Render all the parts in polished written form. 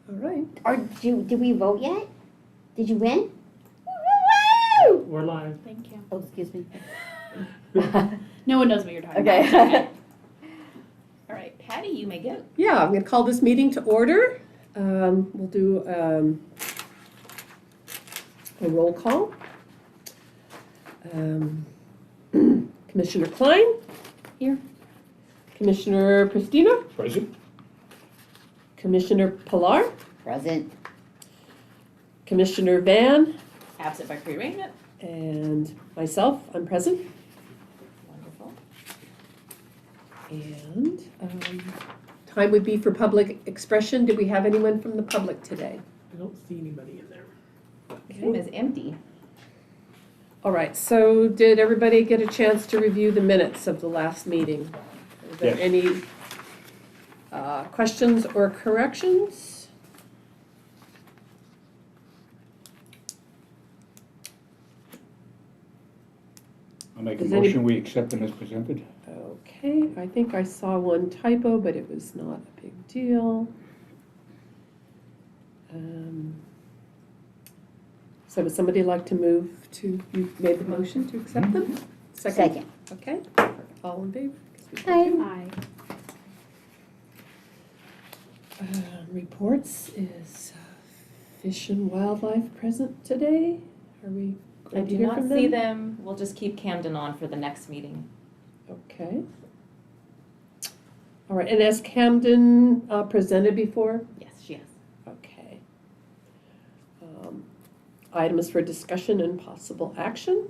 All right. Did we vote yet? Did you win? We're live. Thank you. Oh, excuse me. No one knows what you're talking about. Okay. It's okay. All right, Patty, you may go. Yeah, I'm going to call this meeting to order. We'll do a roll call. Commissioner Klein. Here. Commissioner Pristina. Present. Commissioner Pilar. Present. Commissioner Van. Absent by prearrangement. And myself, I'm present. Wonderful. And time would be for public expression. Do we have anyone from the public today? I don't see anybody in there. Room is empty. All right, so did everybody get a chance to review the minutes of the last meeting? Are there Yes. any questions or corrections? I'll make a Does any- motion, we accept them as presented. Okay, I think I saw one typo, but it was not a big deal. So would somebody like to move to, you made the motion to accept them? Second. Okay, all in favor? Aye. Reports is Fish and Wildlife present today? Are we I going to do hear not from see them? them. We'll just keep Camden on for the next meeting. Okay. All right, and has Camden presented before? Yes, she has. Okay. Items for discussion and possible action.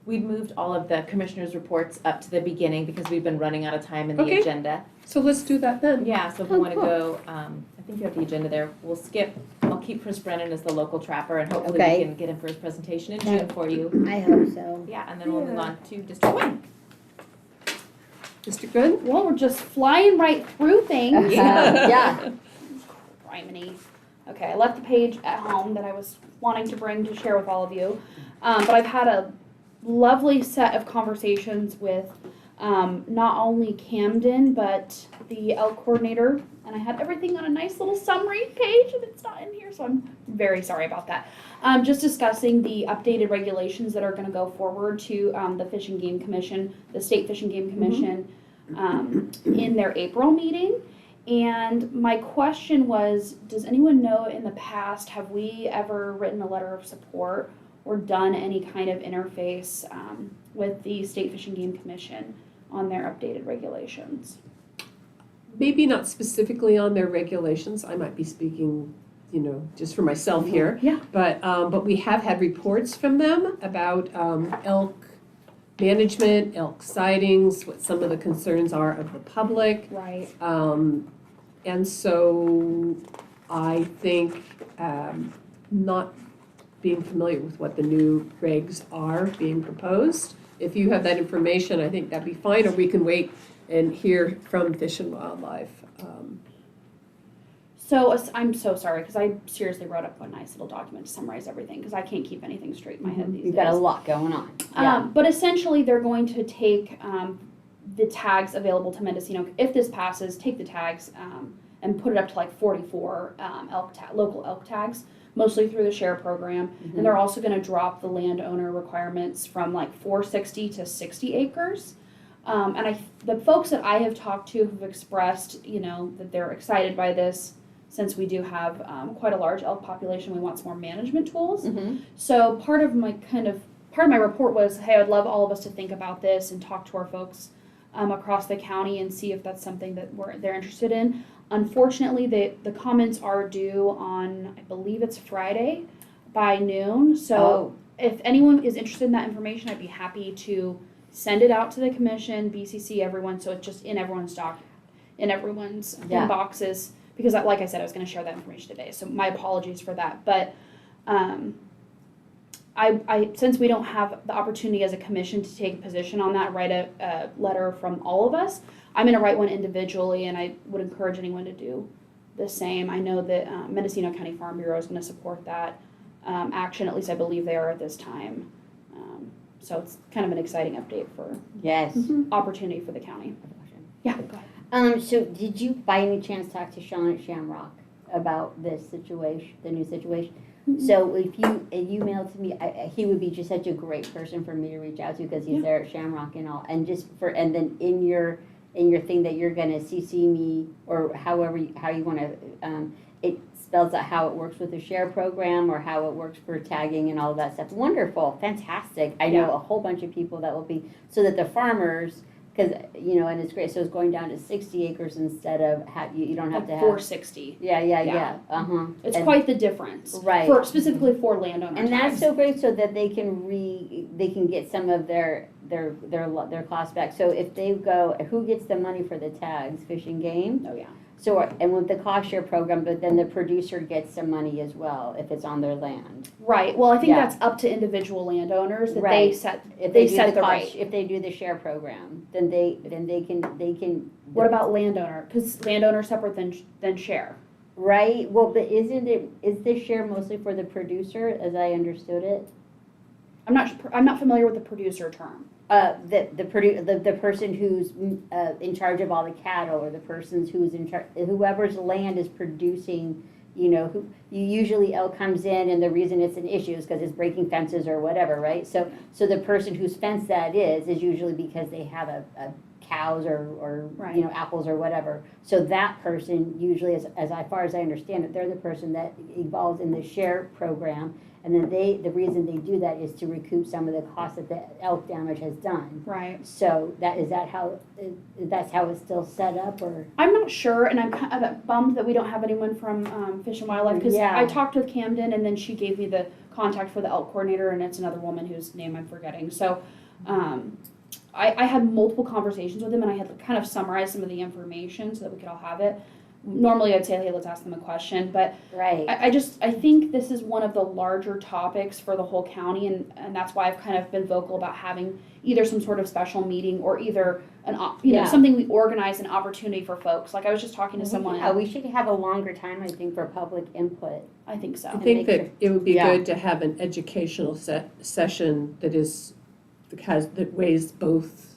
We've moved all of the commissioners' reports up to the beginning because we've been running out of time in the Okay. agenda. So let's do that then. Yeah, so if we Oh, want to cool. go, I think you have the agenda there. We'll skip, I'll keep Chris Brennan as the local trapper and hopefully we Okay. can get him for his presentation in June for you. I hope so. Yeah, and then we'll move Yeah. on to District 1. Mr. Good? Well, we're just flying right through things. Yeah. Criminy. Okay, I left the page at home that I was wanting to bring to share with all of you. But I've had a lovely set of conversations with not only Camden, but the elk coordinator. And I had everything on a nice little summary page, and it's not in here, so I'm very sorry about that. Just discussing the updated regulations that are going to go forward to the Fish and Game Commission, the State Fish and Game Commission, in their April meeting. And my question was, does anyone know in the past, have we ever written a letter of support or done any kind of interface with the State Fish and Game Commission on their updated regulations? Maybe not specifically on their regulations. I might be speaking, just for myself here. Yeah. But we have had reports from them about elk management, elk sightings, what some of the concerns are of the public. Right. And so I think not being familiar with what the new regs are being proposed, if you have that information, I think that'd be fine, or we can wait and hear from Fish and Wildlife. So I'm so sorry, because I seriously wrote up a nice little document to summarize everything, because I can't keep anything straight in my head these You've days. got a lot going on. Yeah. But essentially, they're going to take the tags available to Mendocino. If this passes, take the tags and put it up to like 44 local elk tags, mostly through the share program. And they're also going to drop the landowner requirements from like 460 to 60 acres. And the folks that I have talked to have expressed, that they're excited by this. Since we do have quite a large elk population, we want some more management tools. So part of my report was, hey, I'd love all of us to think about this and talk to our folks across the county and see if that's something that they're interested in. Unfortunately, the comments are due on, I believe it's Friday by noon. So if anyone is interested in that information, I'd be happy to send it out to the commission, BCC, everyone, so it's just in everyone's inboxes. Because, like I said, I was going to share that information today, so my apologies for that. But I since we don't have the opportunity as a commission to take a position on that, write a letter from all of us, I'm going to write one individually, and I would encourage anyone to do the same. I know that Mendocino County Farm Bureau is going to support that action, at least I believe they are at this time. So it's kind of an exciting update for Yes. opportunity for the county. Yeah, go ahead. So did you by any chance talk to Sean at Shamrock about this situation, the new situation? So if you emailed to me, he would be just such a great person for me to reach out to because he's there at Shamrock and all. And just and then in your thing that you're gonna CC me or however how you wanna, it spells out how it works with the share program or how it works for tagging and all of that stuff. Wonderful, fantastic. I know a whole bunch of people that will be, so that the farmers, because, and it's great, so it's going down to 60 acres instead of, you don't have Like to have. 460. Yeah, uh-huh. It's And- quite the difference. Right. Specifically for landowner And that's tags. so great, so that they can get some of their costs back. So if they go, who gets the money for the tags? Fish and Game? Oh, yeah. So, and with the cost share program, but then the producer gets some money as well if it's on their land. Right. Well, I think Yeah. that's up to individual landowners that they Right. set. If They do set the the cost, rate. if they do the share program, then they can. What about landowner? Because landowner separate than share. Right, well, but is this share mostly for the producer, as I understood it? I'm not familiar with the producer term. The person who's in charge of all the cattle, or the person's who's in charge, whoever's land is producing, who, usually elk comes in and the reason it's an issue is because it's breaking fences or whatever, right? So the person whose fence that is usually because they have a cows or Right. apples or whatever. So that person usually, as far as I understand it, they're the person that involves in the share program. And then the reason they do that is to recoup some of the costs that the elk damage has done. Right. So that's how it's still set up, or? I'm not sure, and I'm kind of bummed that we don't have anyone from Fish and Wildlife, because Yeah. I talked with Camden, and then she gave me the contact for the elk coordinator, and it's another woman whose name I'm forgetting. So I had multiple conversations with them, and I had kind of summarized some of the information so that we could all have it. Normally I'd say, hey, let's ask them a question, but Right. I think this is one of the larger topics for the whole county, and that's why I've kind of been vocal about having either some sort of special meeting or either Yeah. something we organize, an opportunity for folks. Like I was just talking to someone. Yeah, we should have a longer time, I think, for public input. I think so. I think make that it would be Yeah. good to have an educational session that weighs both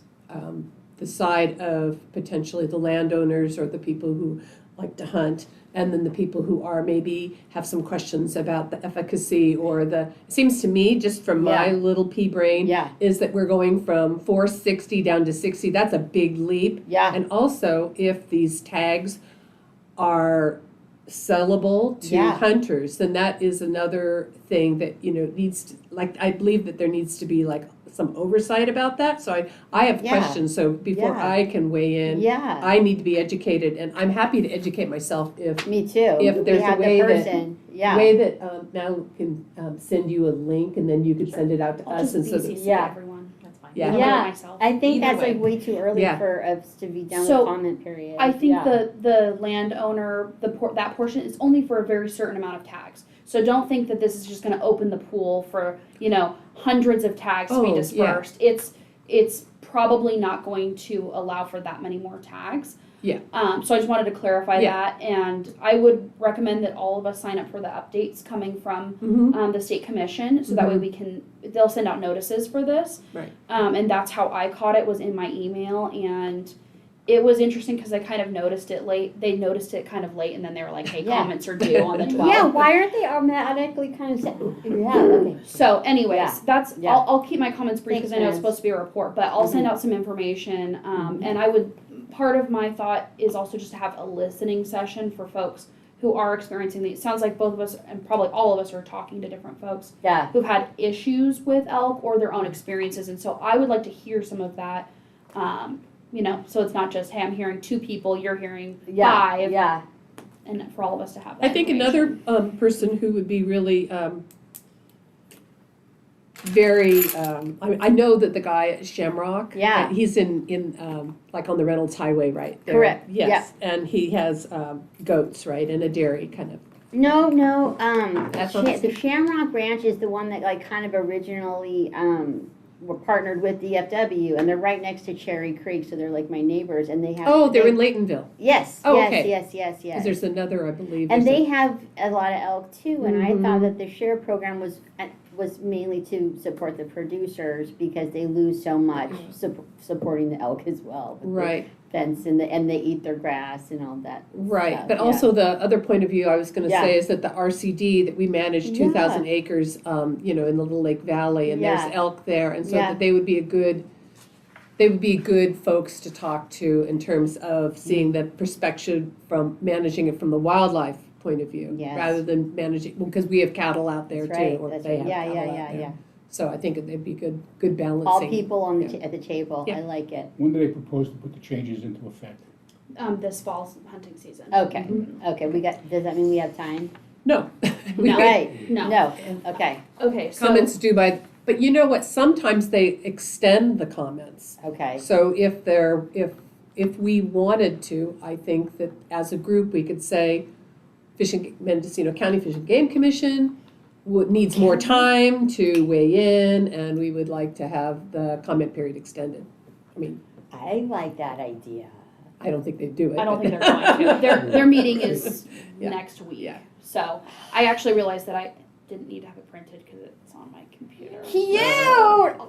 the side of potentially the landowners or the people who like to hunt, and then the people who are maybe have some questions about the efficacy or it seems to me, just from my Yeah. little pea brain, Yeah. is that we're going from 460 down to 60. That's a big leap. Yeah. And also, if these tags are sellable to Yeah. hunters, then that is another thing that, needs to, I believe that there needs to be some oversight about that. So I have Yeah. questions, so before Yeah. I can weigh in, Yeah, I need to be educated, and I'm happy to educate myself if me too. if We there's a have the way that- person. Yeah. way that Mal can send you a link, and then you could send it out to I'll us, just and so that, BCC Yeah. everyone. That's fine. Yeah. I'll do it Yeah. myself. I think Either that's way. like way too early Yeah. for us to be done So, with comment period. I think Yeah. the landowner, that portion is only for a very certain amount of tags. So don't think that this is just going to open the pool for, hundreds of tags to be Oh, yeah. dispersed. It's probably not going to allow for that many more tags. Yeah. So I just wanted to clarify Yeah. that, and I would recommend that all of us sign up for the updates coming from Mhm. the state commission, so that way they'll send out notices for this. Right. And that's how I caught it, was in my email, and it was interesting because I kind of noticed it late. They noticed it kind of late, and then they were like, hey, Yeah. comments are due on the 12th. Yeah, why aren't they automatically kind of set? Yeah, okay. So anyways, Yeah. that's, Yeah. I'll keep my comments brief because I know it's Thanks, supposed to be a report, but I'll send out some information. And part of my thought is also just to have a listening session for folks who are experiencing these. It sounds like both of us, and probably all of us, are talking to different folks Yeah, who've had issues with elk or their own experiences. And so I would like to hear some of that, so it's not just, hey, I'm hearing 2 people, you're hearing 5, yeah. and for all of us to have that I think information. another person who would be really very, I know that the guy at Shamrock. Yeah. He's in on the Reynolds Highway right there. Correct, Yes, and he has goats, right, and a dairy kind of. No, That's not the the Shamrock Ranch is the one that kind of originally, were partnered with DFW, and they're right next to Cherry Creek, so they're like my neighbors, and they have. Oh, they're in Laytonville, Yes, Oh, yes, okay. yes. because there's another, I believe. And there's they have a lot of elk too, and I Mhm. thought that the share program was mainly to support the producers because they lose so much supporting the elk as well. But Right. fence and they eat their grass and all that. Right, stuff, but yeah. also the other point of view I was gonna Yeah. say is that the RCD, that we manage 2,000 acres, you know, in the Little Lake Valley, and there's Yeah. elk there, and so Yeah. that they would be good folks to talk to in terms of seeing the perspective from managing it from the wildlife point of view, Yes. rather than managing, because we have cattle out there That's too, right, or that's they right, have yeah, cattle yeah, out yeah, there. yeah. So I think it'd be good balancing. All people on Yeah. at the table, Yeah. I like it. When do they propose to put the changes into effect? This fall hunting season. Okay, Mm-hmm. okay, does that mean we have time? No. We- No. Right, No. no, okay, Okay, so. Comments due by, but you know what, sometimes they extend the comments. okay. So if we wanted to, I think that as a group, we could say, Mendocino County Fish and Game Commission needs more time to weigh in, and we would like to have the comment period extended. I mean, I like that idea. I don't think they'd do it. I don't but- think they're going to. Their meeting is Yeah. next week. Yeah. So I actually realized that I didn't need to have it printed because it's on my computer. Cute,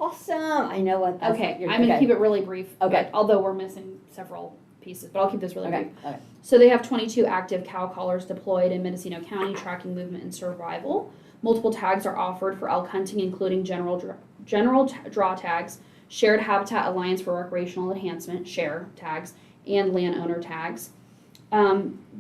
awesome. I know what. That's Okay, what you're- I'm gonna okay. keep it really brief. Okay. but although we're missing several pieces, but I'll keep this really brief. Okay, okay. So they have 22 active cow collars deployed in Mendocino County, tracking movement and survival. Multiple tags are offered for elk hunting, including general draw tags, Shared Habitat Alliance for Recreational Enhancement (SHARE) tags, and landowner tags.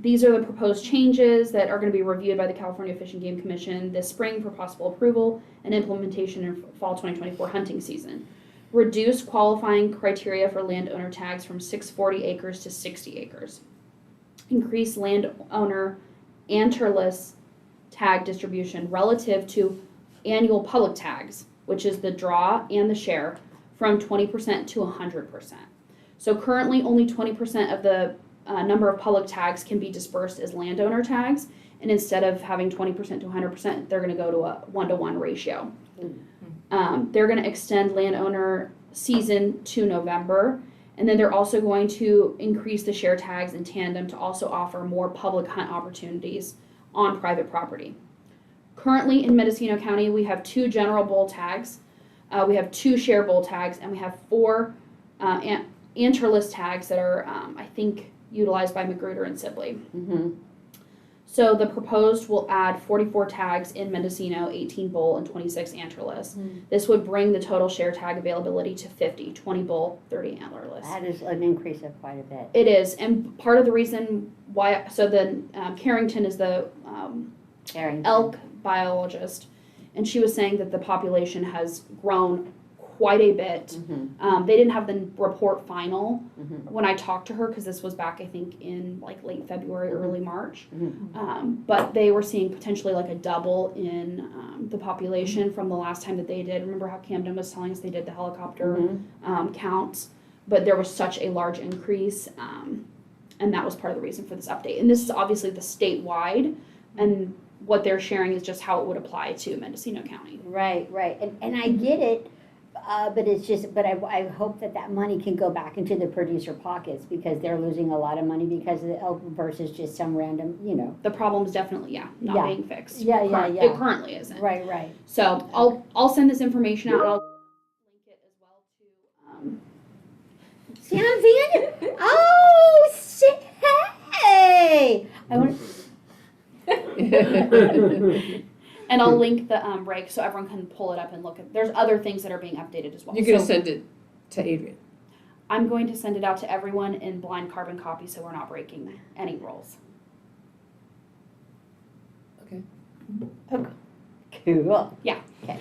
These are the proposed changes that are going to be reviewed by the California Fish and Game Commission this spring for possible approval and implementation in fall 2024 hunting season. Reduce qualifying criteria for landowner tags from 640 acres to 60 acres. Increase landowner antlerless tag distribution relative to annual public tags, which is the draw and the share, from 20% to 100%. So currently only 20% of the number of public tags can be dispersed as landowner tags, and instead of having 20% to 100%, they're going to go to a 1-to-1 ratio. They're going to extend landowner season to November, and then they're also going to increase the share tags in tandem to also offer more public hunt opportunities on private property. Currently in Mendocino County, we have 2 general bull tags, we have 2 share bull tags, and we have 4 antlerless tags that are, I think, utilized by Magruder and Sibley. Mm-hmm. So the proposed will add 44 tags in Mendocino, 18 bull and 26 antlerless. This would bring the total share tag availability to 50, 20 bull, 30 antlerless. That is an increase of quite a bit. It is, and part of the reason why, so then Carrington is the Carrington. elk biologist, and she was saying that the population has grown quite a bit. Mm-hmm. They didn't have the report final Mm-hmm. when I talked to her, because this was back, I think, in like late February, Mhm. early March. Mm-hmm. But they were seeing potentially like a double in the population from the last time that they did. Remember how Camden was telling us they did the helicopter Mm-hmm. counts? But there was such a large increase, and that was part of the reason for this update. And this is obviously the statewide, and what they're sharing is just how it would apply to Mendocino County. Right, right, and I get it, but it's just, but I hope that money can go back into the producer pockets, because they're losing a lot of money because of the elk versus just some random, The problem's definitely, not Yeah. being fixed. Yeah, yeah, yeah. It currently isn't. Right, right. So I'll send this information out. And I'll link it as well to. Sam Van, oh, hey! I want. And I'll link the reg so everyone can pull it up and look at. There's other things that are being updated as well. You're gonna So send it to Adrian. I'm going to send it out to everyone in blind carbon copy, so we're not breaking any rules. Cool. Yeah. Okay.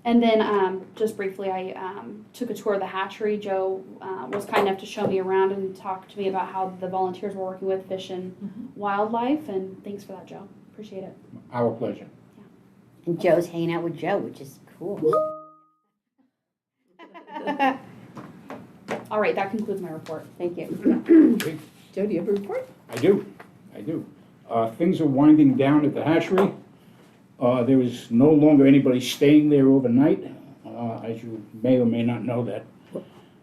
And then just briefly, I took a tour of the hatchery. Joe was kind enough to show me around and talk to me about how the volunteers were working with fish and wildlife. And thanks for that, Joe. Appreciate it. Our pleasure. And Joe's hanging out with Joe, which is cool. All right, that concludes my report. Thank you. Joe, do you have a report? I do. Things are winding down at the hatchery. There is no longer anybody staying there overnight. As you may or may not know that.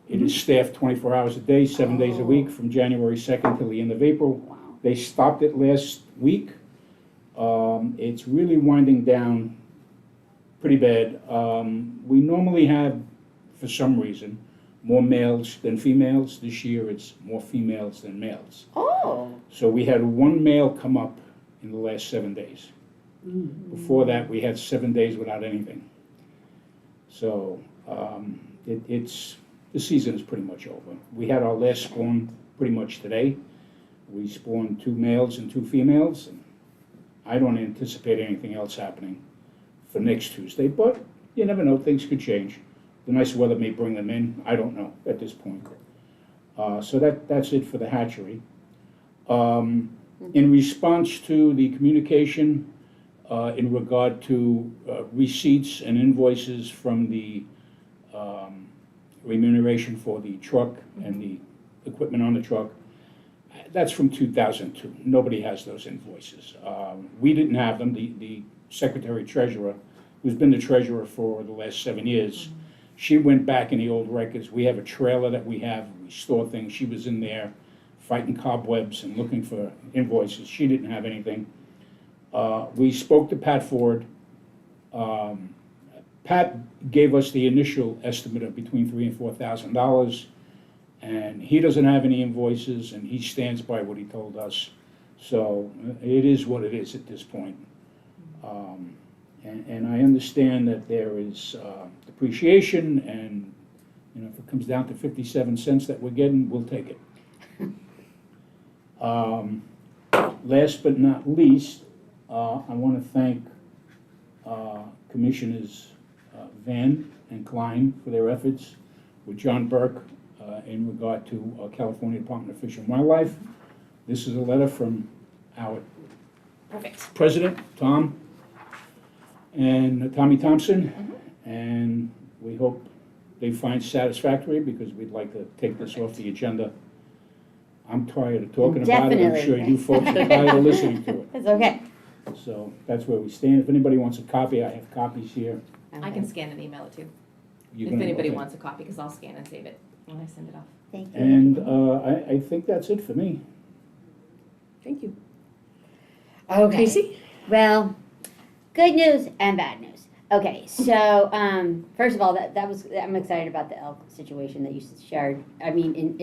It is staffed 24 hours a day, 7 days a week, from January 2nd till the end of April. Wow. They stopped it last week. It's really winding down pretty bad. We normally have, for some reason, more males than females. This year, it's more females than males. Oh, So we had one male come up in the last 7 days. Before that, we had 7 days without anything. So the season is pretty much over. We had our last spawn pretty much today. We spawned 2 males and 2 females. And I don't anticipate anything else happening for next Tuesday, but you never know, things could change. The nice weather may bring them in, I don't know at this point. So that's it for the hatchery. In response to the communication in regard to receipts and invoices from the remuneration for the truck and the equipment on the truck, that's from 2002. Nobody has those invoices. We didn't have them. The secretary treasurer, who's been the treasurer for the last 7 years, she went back in the old records. We have a trailer that we store things. She was in there fighting cobwebs and looking for invoices. She didn't have anything. We spoke to Pat Ford. Pat gave us the initial estimate of between $3,000 and $4,000, and he doesn't have any invoices, and he stands by what he told us. So it is what it is at this point. And I understand that there is depreciation, and if it comes down to 57 cents that we're getting, we'll take it. Last but not least, I want to thank Commissioners Van and Klein for their efforts with John Burke in regard to California Department of Fish and Wildlife. This is a letter from our Perfect. president, Tom, and Tommy Thompson, and we hope they find satisfactory, because we'd like to take this off the agenda. I'm tired of talking about it. I'm sure you folks are tired of listening to it. it's okay. So that's where we stand. If anybody wants a copy, I have copies here. I can scan and email it too, You if can- anybody okay. wants a copy, because I'll scan and save it when I send it off. Thank you. And I think that's it for me. Thank you. Okay. Casey? Well, good news and bad news. Okay, so first of all, I'm excited about the elk situation that you shared. I mean,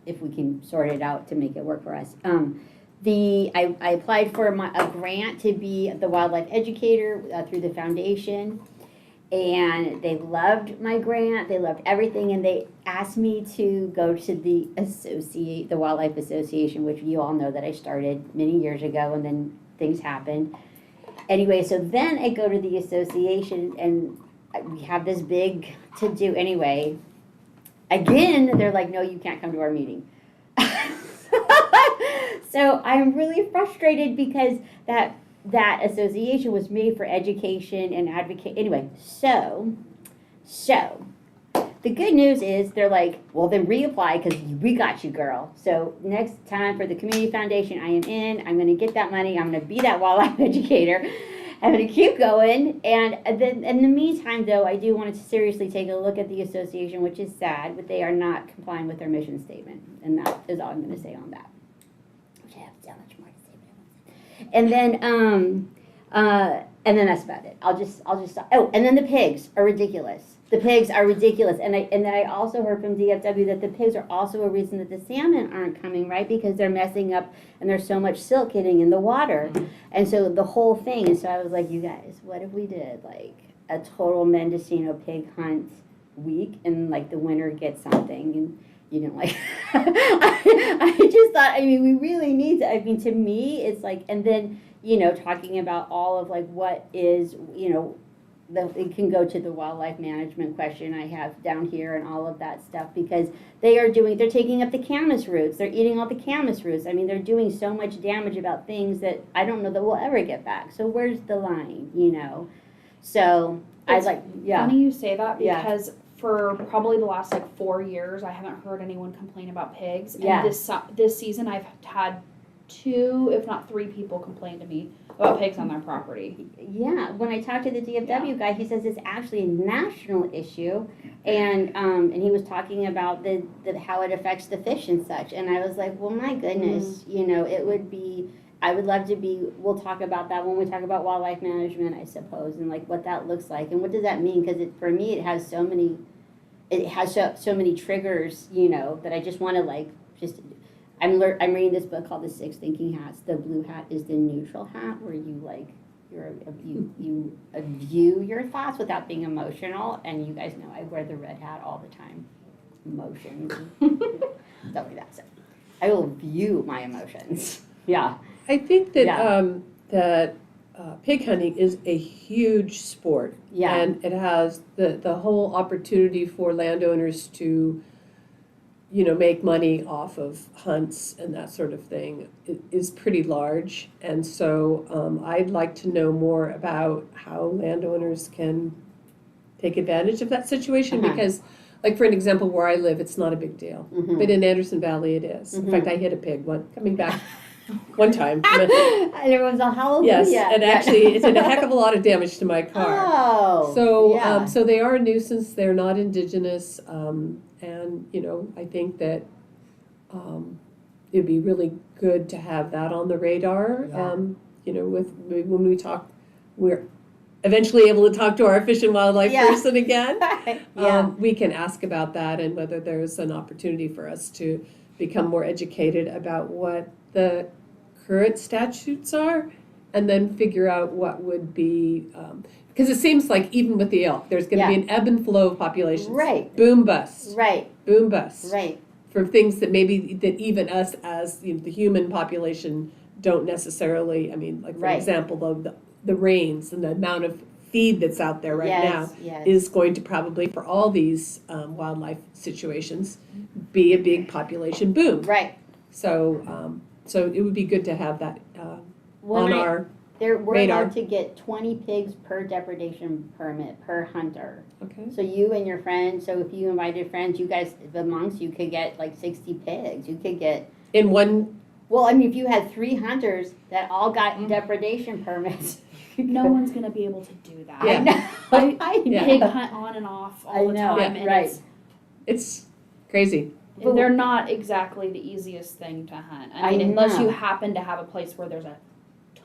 if we can sort it out to make it work for us. I applied for a grant to be the wildlife educator through the foundation, and they loved my grant. They loved everything, and they asked me to go to the Wildlife Association, which you all know that I started many years ago, and then things happened. Anyway, so then I go to the association, and we have this big to-do. Anyway, again, they're like, no, you can't come to our meeting. So I'm really frustrated, because that association was made for education and advocate. Anyway, so the good news is they're like, well, then reapply, because we got you, girl. So next time for the Community Foundation, I am in. I'm going to get that money. I'm going to be that wildlife educator. I'm going to keep going. And then in the meantime, though, I do want to seriously take a look at the association, which is sad, but they are not complying with their mission statement. And that is all I'm going to say on that. Which I have so much more to say, but I won't say. And then that's about it. I'll just stop. Oh, and then the pigs are ridiculous. The pigs are ridiculous. And then I also heard from DFW that the pigs are also a reason that the salmon aren't coming, right? Because they're messing up, and there's so much silt getting in the water. And so the whole thing, and so I was like, you guys, what if we did like a total Mendocino pig hunt week, and like the winner gets something, and like I just thought, I mean, we really need to, I mean, to me, it's like, and then, talking about all of like what is, it can go to the wildlife management question I have down here and all of that stuff, because they're taking up the camas roots. They're eating all the camas roots. I mean, they're doing so much damage about things that I don't know that we'll ever get back. So where's the line, So It's yeah. Funny you say that, Yeah. because for probably the last 4 years, I haven't heard anyone complain about pigs. Yeah. And this season, I've had 2, if not 3 people complain to me about pigs on their property. Yeah, when I talked to the DFW guy, he says it's actually a national issue, and he was talking about the how it affects the fish and such, and I was like, well, my goodness, it would be. I would love to be. We'll talk about that when we talk about wildlife management, I suppose, and like what that looks like, and what does that mean? Because for me, it has so many it has so many triggers, you know, that I just want to like just. I'm reading this book called The Six Thinking Hats. The blue hat is the neutral hat, where you like you view your thoughts without being emotional. And you guys know I wear the red hat all the time, emotions, stuff like that. So I will view my emotions. Yeah. I think that, Yeah. that pig hunting is a huge sport. Yeah. And it has the whole opportunity for landowners to, you know, make money off of hunts and that sort of thing is pretty large. And so I'd like to know more about how landowners can take advantage of that situation Uh-huh. because, like, for an example, where I live, it's not a big deal. Mhm. But in Anderson Valley, it is. In Mhm. fact, I hit a pig coming back one time. And everyone's all hallelujah. Yes, and actually, it did a heck of a lot of damage to my car. Oh. So, yeah. so they are a nuisance. They're not indigenous, and you know, I think that it'd be really good to have that on the radar. Yeah. You know, when we talk, we're eventually able to talk to our fish and wildlife Yeah. person again. Yeah. We can ask about that and whether there's an opportunity for us to become more educated about what the current statutes are, and then figure out what would be, because it seems like even with the elk, there's going to be an ebb and flow of populations. Right. Boom bust. Right. Boom bust. Right. For things that maybe that even us as you know, the human population don't necessarily. I mean, like for Right. example, the rains and the amount of feed that's out there right now Yes. is going to probably, for all these wildlife situations, be a big population boom. Right. So, so it would be good to have that When on I- our, we're radar. allowed to get 20 pigs per depredation permit per hunter. okay. So you and your friends, so if you invited friends, you guys amongst you could get like 60 pigs. You could get, In one, well, I mean, if you had 3 hunters that all got Mm. depredation permits. No one's gonna be able to do that. Yeah. I know. I Yeah. Pig know. hunt on and off I all the know. time, Yeah, and right. it's crazy. they're not exactly the easiest thing to hunt. I I mean, unless you know. happen to have a place where there's a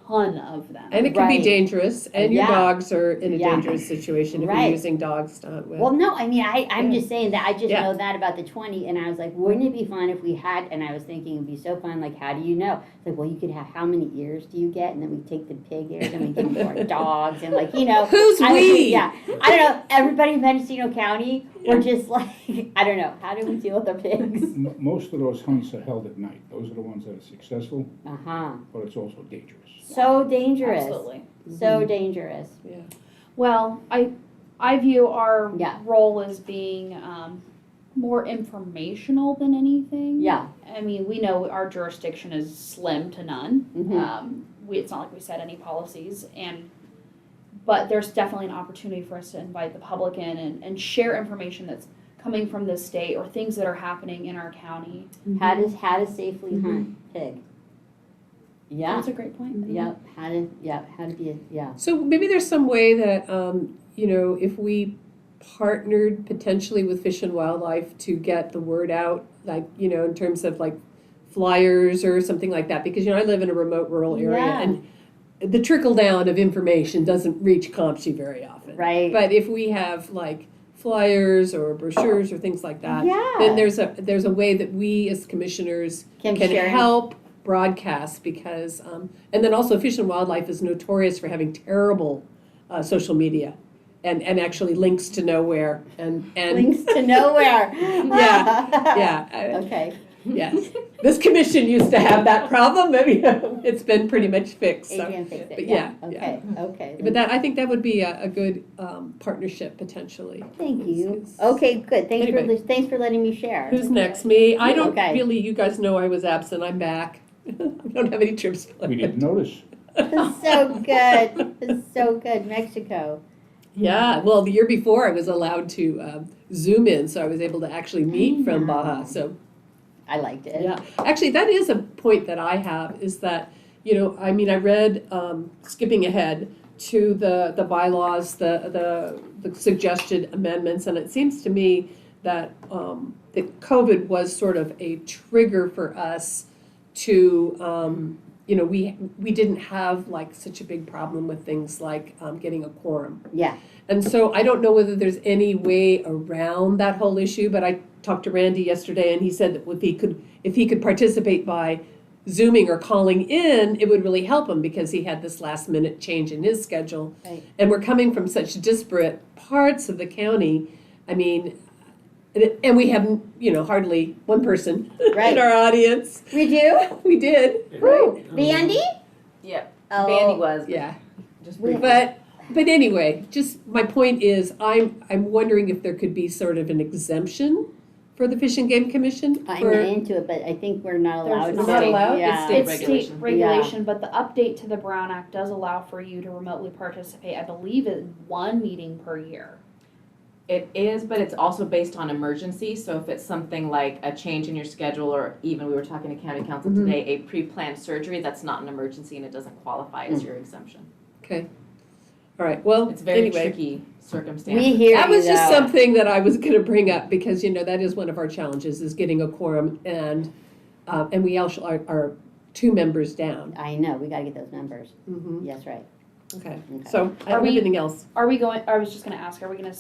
ton of them. And it can be Right. dangerous, and your Yeah. dogs are in a Yeah. dangerous situation if Right. you're using dogs to hunt with. Well, no, I mean, I'm Yeah. just saying that I just Yeah. know that about the 20, and I was like, wouldn't it be fun if we had, and I was thinking it'd be so fun, like, how do you know? It's like, well, you could have, how many ears do you get? And then we take the pig ears and we give them to our dogs, and like, you know. Who's I was- we? Yeah, I don't know, everybody in Mendocino County, we're just like, I don't know, how do we deal with our pigs? Most of those hunts are held at night. Those are the ones that are successful, Uh-huh, but it's also dangerous. so dangerous, Absolutely. so dangerous. Yeah. Well, I view our Yeah. role as being more informational than anything. Yeah. I mean, we know our jurisdiction is slim to none. Mhm. It's not like we set any policies, but there's definitely an opportunity for us to invite the public in and share information that's coming from the state or things that are happening in our county. How to safely hunt pig. Yeah, That's a great point. yep, how to be, yeah. So maybe there's some way that, you know, if we partnered potentially with Fish and Wildlife to get the word out, like, you know, in terms of like flyers or something like that, because, you know, I live in a remote rural area Yeah. and the trickle down of information doesn't reach Campsie very often. Right. But if we have like flyers or brochures or things like that, Yeah. then there's a way that we as commissioners can share. help broadcast because, and then also Fish and Wildlife is notorious for having terrible social media and actually links to nowhere and Links to nowhere. yeah, Okay. yes. This commission used to have that problem. Maybe it's been pretty much fixed. So. Adrian fixed it, But yeah. yeah, Okay, okay. But that I think that would be a good partnership potentially. Thank you. It's- Okay, good. Anyway. Thanks for letting me share. Who's next? Me? I don't Okay. really. You guys know I was absent. I'm back. I don't have any trips planned. We didn't notice. This is so good. This is so good. Mexico. Yeah, well, the year before I was allowed to Zoom in, so I was able to actually meet from Baja. So I liked it. yeah, actually, that is a point that I have is that, you know, I mean, I read, skipping ahead to the bylaws, the suggested amendments, and it seems to me that that COVID was sort of a trigger for us to, you know, we didn't have like such a big problem with things like getting a quorum. Yeah, And so I don't know whether there's any way around that whole issue, but I talked to Randy yesterday and he said that if he could participate by Zooming or calling in, it would really help him because he had this last minute change in his schedule. Right. And we're coming from such disparate parts of the county. I mean, and we have, you know, hardly one person Right. in our audience. we do? We did, Woo, Bandy? Yep, Oh. Bandy was, yeah. just We- briefly. But anyway, just my point is, I'm wondering if there could be sort of an exemption for the Fish and Game Commission. I'm for- not into it, but I think we're not allowed There's to. not allowed? Yeah. It's state It's state regulation. regulation, but the update to the Brown Act does allow for you to remotely participate, I believe, in one meeting per year. It is, but it's also based on emergency, so if it's something like a change in your schedule, or even, we were talking to county council Mhm. today, a pre-planned surgery, that's not an emergency and it doesn't qualify as your exemption. Okay, all right, well, It's very anyway. tricky circumstance. We hear That you was just though. something that I was gonna bring up, because, you know, that is one of our challenges, is getting a quorum, and we also are 2 members down. I know, we gotta get those numbers. Mhm, Yes, right. okay, Okay. so, Are we- anything else? Are we going, I was just gonna ask, are we gonna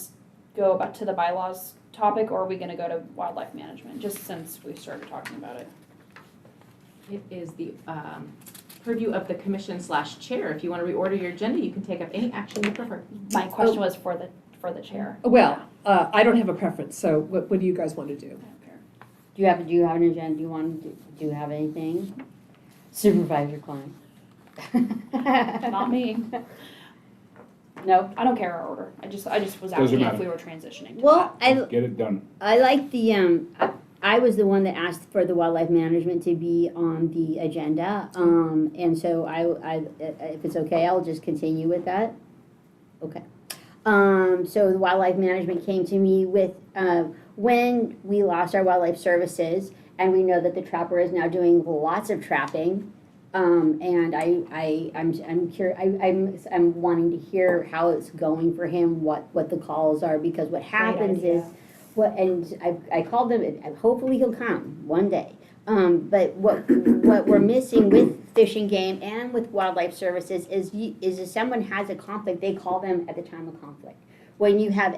go back to the bylaws topic, or are we gonna go to wildlife management, just since we started talking about it? It is the purview of the commission/chair. If you want to reorder your agenda, you can take up any action you prefer. My question was for the chair. Well, I don't have a preference, so what do you guys want to do? I don't care. Do you have an agenda? Do you have anything? Supervisor Klein. Not me. No? I don't care our order. I just was Doesn't asking if matter. we were transitioning to Well, Get it done. I like the, I was the one that asked for the wildlife management to be on the agenda. And so if it's okay, I'll just continue with that. Okay. So the wildlife management came to me with, when we lost our wildlife services, and we know that the trapper is now doing lots of trapping. And I'm wanting to hear how it's going for him, what the calls are, because what happens is, I called him, and hopefully he'll come one day. But what we're missing with Fish and Game and with Wildlife Services is if someone has a conflict, they call them at the time of conflict. When you have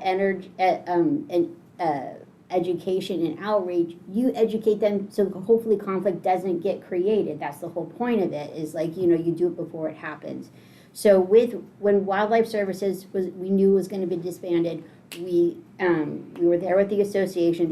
education and outreach, you educate them so hopefully conflict doesn't get created. That's the whole point of it, is like, you do it before it happens. So when Wildlife Services we knew was gonna be disbanded, we were there with the association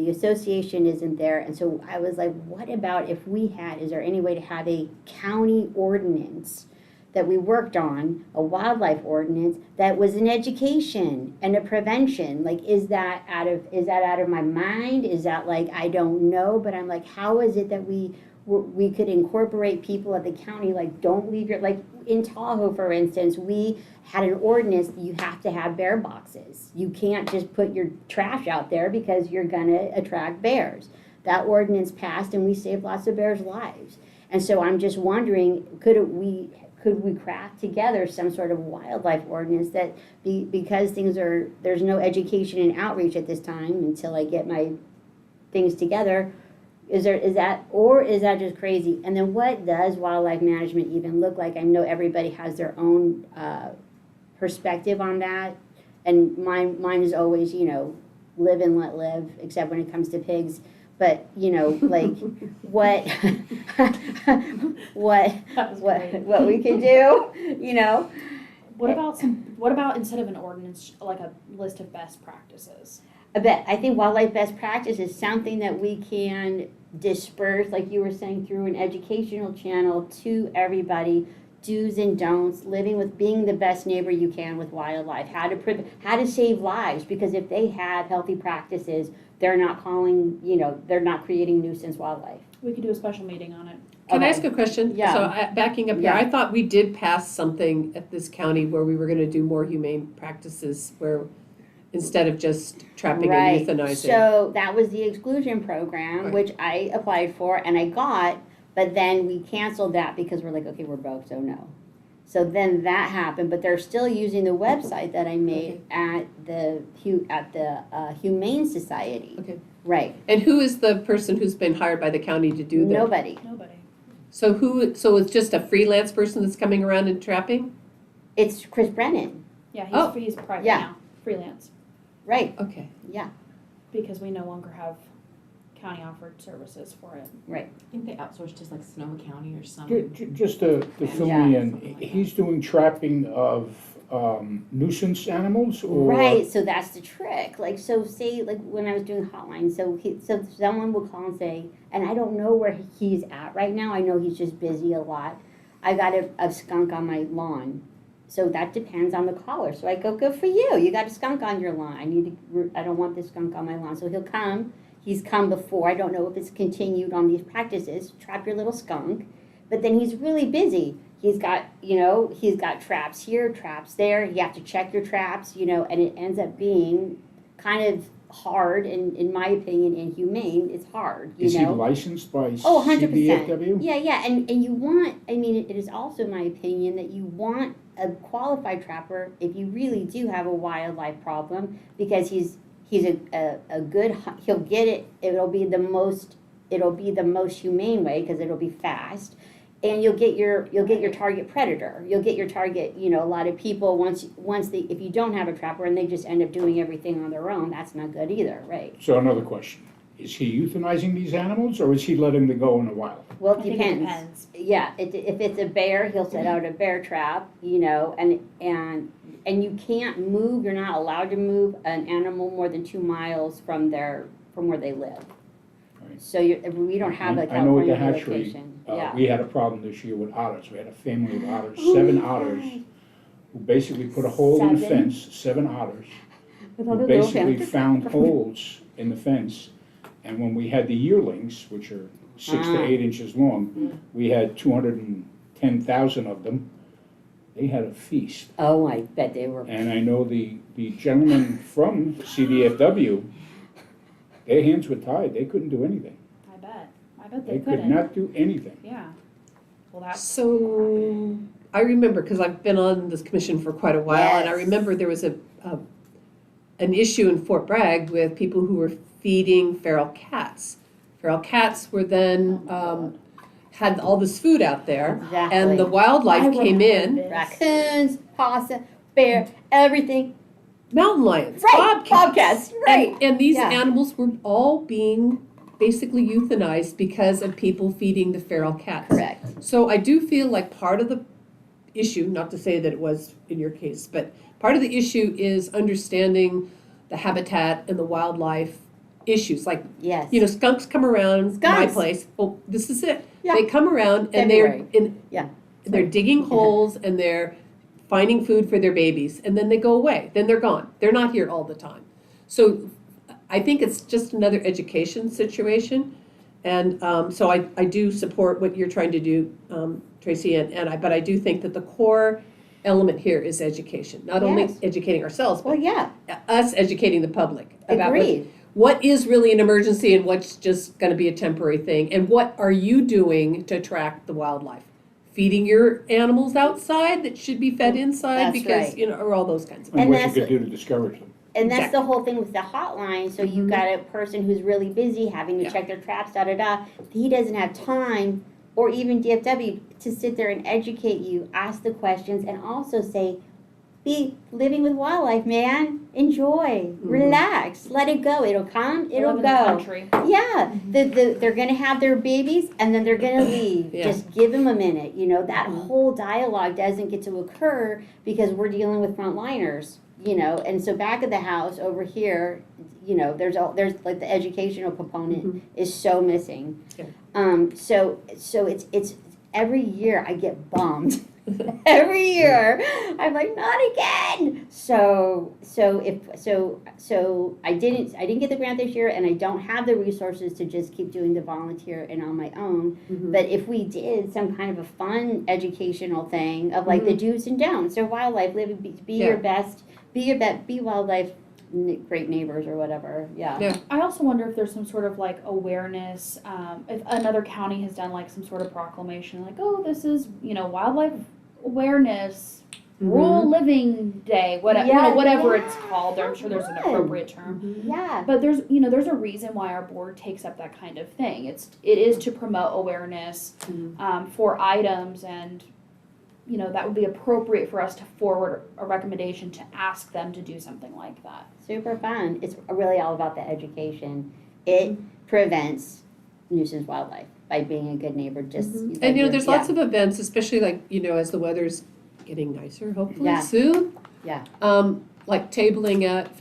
isn't there, and so I was like, what about if is there any way to have a county ordinance that we worked on, a wildlife ordinance that was an education and a prevention? Like, is that out of my mind? Is that like, I don't know, but I'm like, how is it that we could incorporate people at the county, like, don't leave like in Tahoe, for instance, we had an ordinance that you have to have bear boxes. You can't just put your trash out there because you're gonna attract bears. That ordinance passed and we saved lots of bears' lives. And so I'm just wondering, could we craft together some sort of wildlife ordinance that because there's no education and outreach at this time until I get my things together. Is that just crazy? And then what does wildlife management even look like? I know everybody has their own perspective on that, and mine is always, live and let live, except when it comes to pigs. But like what That was great. what we can do, What about instead of an ordinance, like a list of best practices? I think wildlife best practice is something that we can disperse, like you were saying, through an educational channel to everybody. Do's and don'ts, being the best neighbor you can with wildlife, how to save lives, because if they have healthy practices, they're not they're not creating nuisance wildlife. We could do a special meeting on it. Can I Okay. ask a question? Yeah. So backing up here, Yeah. I thought we did pass something at this county where we were gonna do more humane practices, where instead of just trapping and euthanizing. So that was the exclusion program, Right. which I applied for and I got, but then we canceled that because we're like, okay, we're broke, so no. So then that happened, but they're still using the website that I made at the Humane Society. Okay. Right. And who is the person who's been hired by the county to do that? Nobody. Nobody. So it's just a freelance person that's coming around and trapping? It's Chris Brennan, Yeah, Oh. he's private Yeah. now, freelance, right, Okay. yeah, because we no longer have county offered services for it. right. I think they outsourced to like Sonoma County or some. Just to fill me in, he's doing trapping of nuisance animals or? Right, so that's the trick. Like, so say, like when I was doing hotline, so someone will call and say, and I don't know where he's at right now. I know he's just busy a lot. I got a skunk on my lawn, so that depends on the caller. So I go, good for you. You got a skunk on your lawn. I don't want this skunk on my lawn. So he'll come. He's come before. I don't know if it's continued on these practices. Trap your little skunk, but then he's really busy. He's got traps here, traps there. You have to check your traps, and it ends up being kind of hard, and in my opinion, inhumane. It's hard, Is he licensed by Oh, 100%. CDFW? Yeah, and you want, it is also my opinion that you want a qualified trapper if you really do have a wildlife problem, because he's a good, he'll get it, it'll be the most humane way, because it'll be fast. And you'll get your target predator. You'll get your target, a lot of people, if you don't have a trapper and they just end up doing everything on their own, that's not good either, right? So another question, is he euthanizing these animals or is he letting them go in the wild? Well, I it think depends. depends. Yeah, if it's a bear, he'll set out a bear trap, and you can't move, you're not allowed to move an animal more than 2 miles from where they live. Right. So we don't have a I know at California the hatchery, location. Yeah. we had a problem this year with otters. We had a family of otters, Oh 7 my otters, God. who basically put a hole in the 7? fence, 7 otters. With all Who the little basically families. found holes in the fence. And when we had the yearlings, which are 6 to Ah. 8 inches long, we had 210,000 of them. They had a feast. Oh, I bet they were. And I know the gentleman from CDFW, their hands were tied. They couldn't do anything. I bet they They could couldn't. not do anything. Yeah. Well, that's. So, I remember, because I've been on this commission for quite a while, and I Yes. remember there was an issue in Fort Bragg with people who were feeding feral cats. Feral cats were then, had all this food out there, Exactly. and the wildlife came in, Raccoons, possum, bear, everything. mountain lions, Right, bobcats. right. And these Yeah. animals were all being basically euthanized because of people feeding the feral cats. Correct. So I do feel like part of the issue, not to say that it was in your case, but part of the issue is understanding the habitat and the wildlife issues. Like, Yes. skunks come around my Skunks. place. Well, this is it. Yeah. They come around and they're February. Yeah. they're digging holes and they're finding food for their babies, and then they go away. Then they're gone. They're not here all the time. So I think it's just another education situation. And so I do support what you're trying to do, Tracy, but I do think that the core element here is education. Not only Yes. educating ourselves, Well, but yeah, us educating the public about agreed. what is really an emergency and what's just going to be a temporary thing. And what are you doing to attract the wildlife? Feeding your animals outside that should be fed inside That's because, right. or all those kinds of And And what you that's- could do to discourage them. And that's Exactly. the whole thing with the hotline. So you've Mhm. got a person who's really busy having to Yeah. check their traps, He doesn't have time, or even DFW, to sit there and educate you, ask the questions, and also say, be living with wildlife, man. Enjoy, relax, let it go. It'll come, it'll Live in the go. country. Yeah, they're gonna have their babies and then they're gonna leave. Yeah. Just give them a minute. That whole dialogue doesn't get to occur because we're dealing with frontliners. And so back of the house over here, there's like the educational component is so missing. Yeah. So it's every year I get bummed. Every year I'm like, not again. So I didn't get the grant this year, and I don't have the resources to just keep doing the volunteer and on my own. Mhm. But if we did some kind of a fun educational thing of like the do's and don'ts of wildlife, be your best, be wildlife, great neighbors or whatever. Yeah. I also wonder if there's some sort of like awareness, if another county has done like some sort of proclamation, like, oh, this is, wildlife awareness rural living day, whatever, Yeah, whatever it's yeah, called. I'm sure there's an fun. appropriate term. Mm-hmm. Yeah, But there's a reason why our board takes up that kind of thing. It is to promote awareness for items, and that would be appropriate for us to forward a recommendation to ask them to do something like that. super fun. It's really all about the education. It prevents nuisance wildlife by being a good neighbor, just. Mhm. like And you're- there's lots of events, especially like, as the weather's getting nicer, hopefully Yeah. soon. Yeah. Like tabling at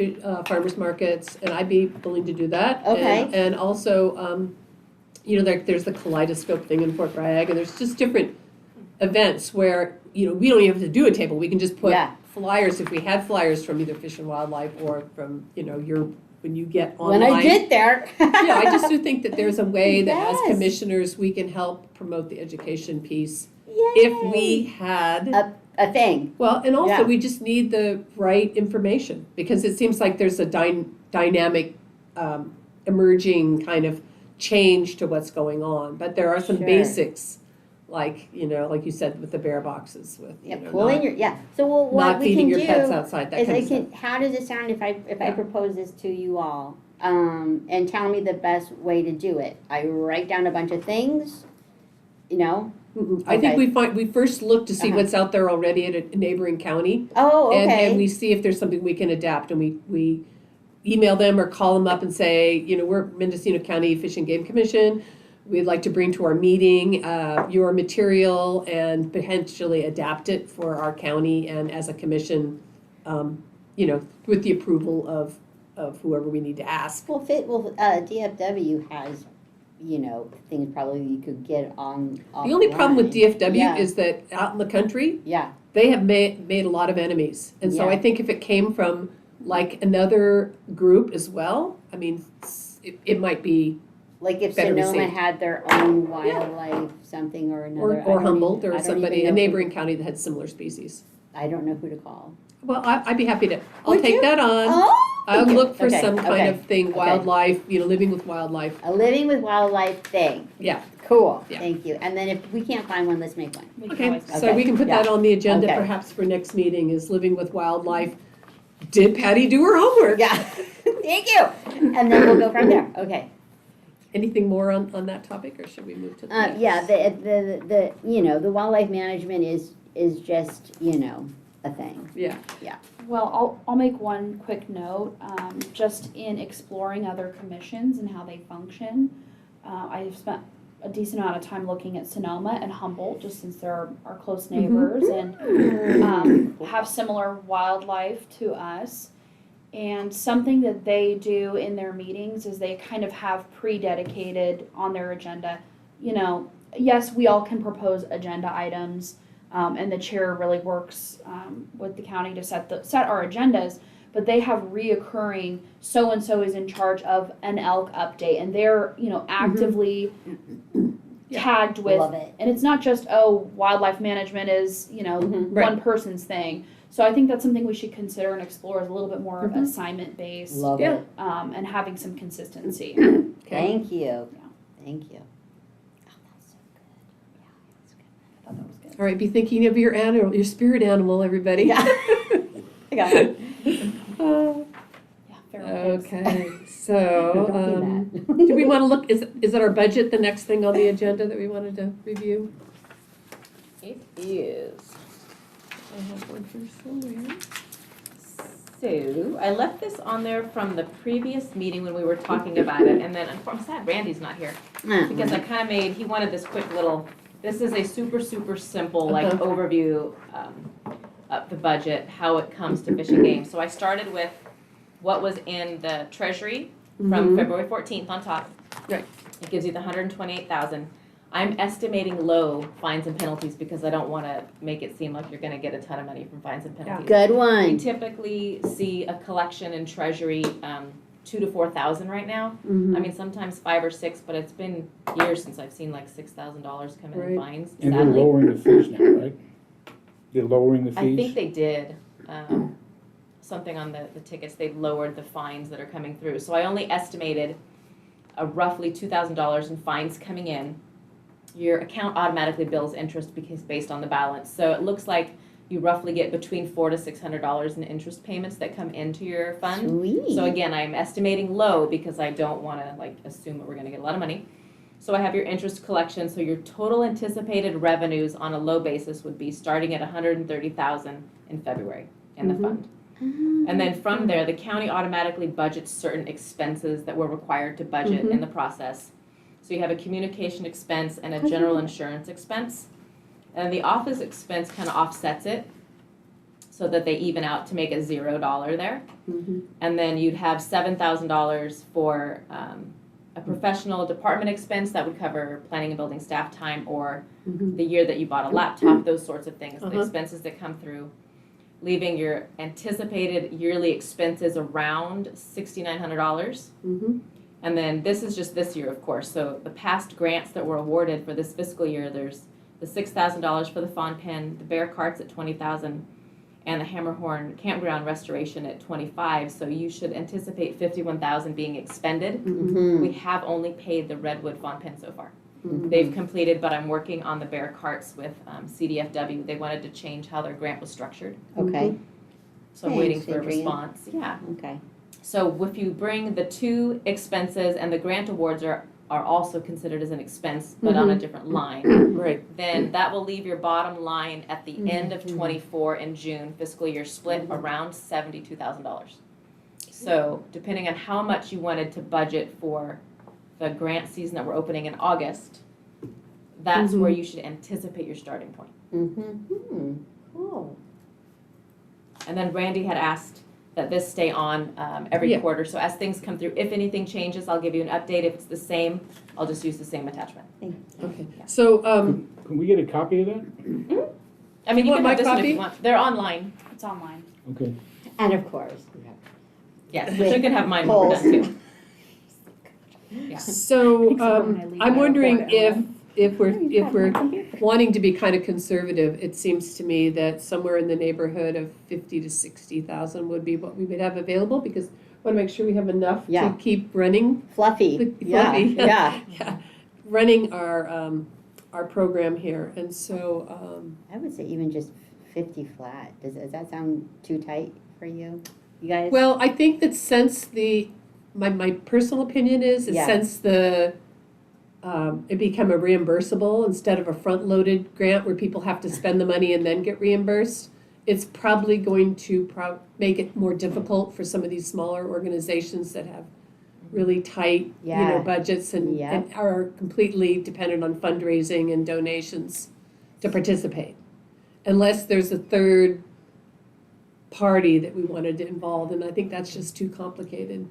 farmers markets, and I'd be willing to do that. Okay. And also, there's the kaleidoscope thing in Fort Bragg, and there's just different events where, we don't even have to do a table. We can just put Yeah. flyers, if we had flyers from either Fish and Wildlife or from, when you get online. When I get there. Yeah, I just do think that there's a way that as Yes. commissioners, we can help promote the education piece. If we had, A thing. well, and also Yeah. we just need the right information, because it seems like there's a dynamic, emerging kind of change to what's going on. But there are some Sure. basics, like you said, with the bear boxes, with, Yeah, pull in your, so what not we feeding can your pets do outside, that is kind of stuff. how does it sound if I Yeah. propose this to you all? And tell me the best way to do it. I write down a bunch of things, I think Okay. we first look to see Uh-huh. what's out there already at a neighboring county. Oh, And okay. we see if there's something we can adapt, and we email them or call them up and say, we're Mendocino County Fish and Game Commission. We'd like to bring to our meeting your material and potentially adapt it for our county and as a commission, with the approval of whoever we need to ask. DFW has, things probably you could get on. The only problem with offline. DFW Yeah. is that out in the country, Yeah, they have made a lot of enemies. And so Yeah. I think if it came from like another group as well, I mean, it might be, like if Better Sonoma received. had their own wildlife something or another. or Humboldt, I or don't somebody, even a know neighboring county that had similar species. I don't know who to call. Well, I'd be happy to, I'll Would take you? that on. Oh! I'll thank you. look for Okay, some kind okay, of thing, okay. wildlife, living with wildlife. A living with wildlife thing. Yeah. Cool, Yeah. thank you. And then if we can't find one, let's make one. We can Okay, always- so we can put that on the agenda Okay. perhaps for next meeting, is living with wildlife. Did Patty do her homework? Yeah, thank you. And then we'll go from there, okay. Anything more on that topic, or should we move to the next? Yeah, the wildlife management is just, a thing. Yeah. Well, I'll make one quick note, just in exploring other commissions and how they function. I've spent a decent amount of time looking at Sonoma and Humboldt, just since they're our close neighbors and have similar wildlife to us. And something that they do in their meetings is they kind of have pre-dedicated on their agenda. Yes, we all can propose agenda items, and the chair really works with the county to set our agendas. But they have reoccurring, so-and-so is in charge of an elk update, and they're, actively Yeah. tagged with, Love it. and it's not just, wildlife management is, Mhm. Right. one person's thing. So I think that's something we should consider and explore, is a little bit more of assignment-based, Love Yeah. it. and having some consistency. Okay. Thank you. Thank you. Oh, that's so good. Yeah, that's good. I thought that was good. All right, be thinking of your animal, your spirit animal, everybody. Yeah. I got it. Yeah, feral pigs. Okay, so, Don't do that. do we want to look, is it our budget the next thing on the agenda that we wanted to review? It is. I have one here somewhere. So, I left this on there from the previous meeting when we were talking about it, and then I'm sad Randy's not here, because I kind of he wanted this quick little, this is a super, super simple, like, Uh-huh. overview of the budget, how it comes to Fish and Game. So I started with what was in the treasury from Mhm. February 14th on top. Right. It gives you the 128,000. I'm estimating low fines and penalties because I don't want to make it seem like you're going to get a ton of money from fines and penalties. Good We one. typically see a collection in treasury, 2,000 to 4,000 right now. Mhm. I mean, sometimes 5 or 6, but it's been years since I've seen like $6,000 come in Right. fines. And they're Sadly, lowering the fees now, right? They're lowering the I think fees? they did something on the tickets. They lowered the fines that are coming through. So I only estimated a roughly $2,000 in fines coming in. Your account automatically bills interest because based on the balance. So it looks like you roughly get between $400 to $600 in interest payments that come into your fund. Sweet. So again, I'm estimating low because I don't want to like assume that we're going to get a lot of money. So I have your interest collection. So your total anticipated revenues on a low basis would be starting at $130,000 in February in the fund. And then from there, the county automatically budgets certain expenses that we're required to budget in the process. So you have a communication expense and a general insurance expense. And the office expense kind of offsets it so that they even out to make it $0 there. And then you'd have $7,000 for a professional department expense that would cover planning and building staff time or the year that you bought a laptop, those sorts of things, the expenses that come through, leaving your anticipated yearly expenses around $6,900. And then this is just this year, of course. So the past grants that were awarded for this fiscal year, there's the $6,000 for the Fawn Pen, the Bear Carts at $20,000, and the Hammerhorn Campground Restoration at $25,000. So you should anticipate $51,000 being expended. We have only paid the Redwood Fawn Pen so far. They've completed, but I'm working on the Bear Carts with CDFW. They wanted to change how their grant was structured. Okay, So I'm waiting Thanks, for a Adrienne. response. Yeah. okay. So if you bring the two expenses and the grant awards are also considered as an expense, but on a different line, Right. then that will leave your bottom line at the end of 24 in June, fiscal year split around $72,000. So depending on how much you wanted to budget for the grant season that we're opening in August, that's where you should anticipate your starting point. Cool. And then Randy had asked that this stay on every Yeah. quarter. So as things come through, if anything changes, I'll give you an update. If it's the same, I'll just use the same attachment. Okay. So, Can we get a copy of that? I mean, you Want can my have this one if copy? you want. They're online. It's online. Okay. And of course, we have Yes, but you can have mine when we're done too. so Thanks for when I leave, I I'm don't wondering hold it if we're wanting to be kind of conservative, it seems to me that somewhere in the neighborhood of 50 to 60,000 would be what we would have available, because we want to make sure we have enough Yeah. to keep running, fluffy. Yeah, Fluffy. yeah. running our program here. And so, I would say even just 50 flat. Does that sound too tight for you? You guys? well, I think that since my personal opinion is Yeah. since it become a reimbursable instead of a front-loaded grant where people have to spend the money and then get reimbursed, it's probably going to make it more difficult for some of these smaller organizations that have really tight, Yeah. budgets and Yep. are completely dependent on fundraising and donations to participate. Unless there's a third party that we wanted to involve, and I think that's just too complicated.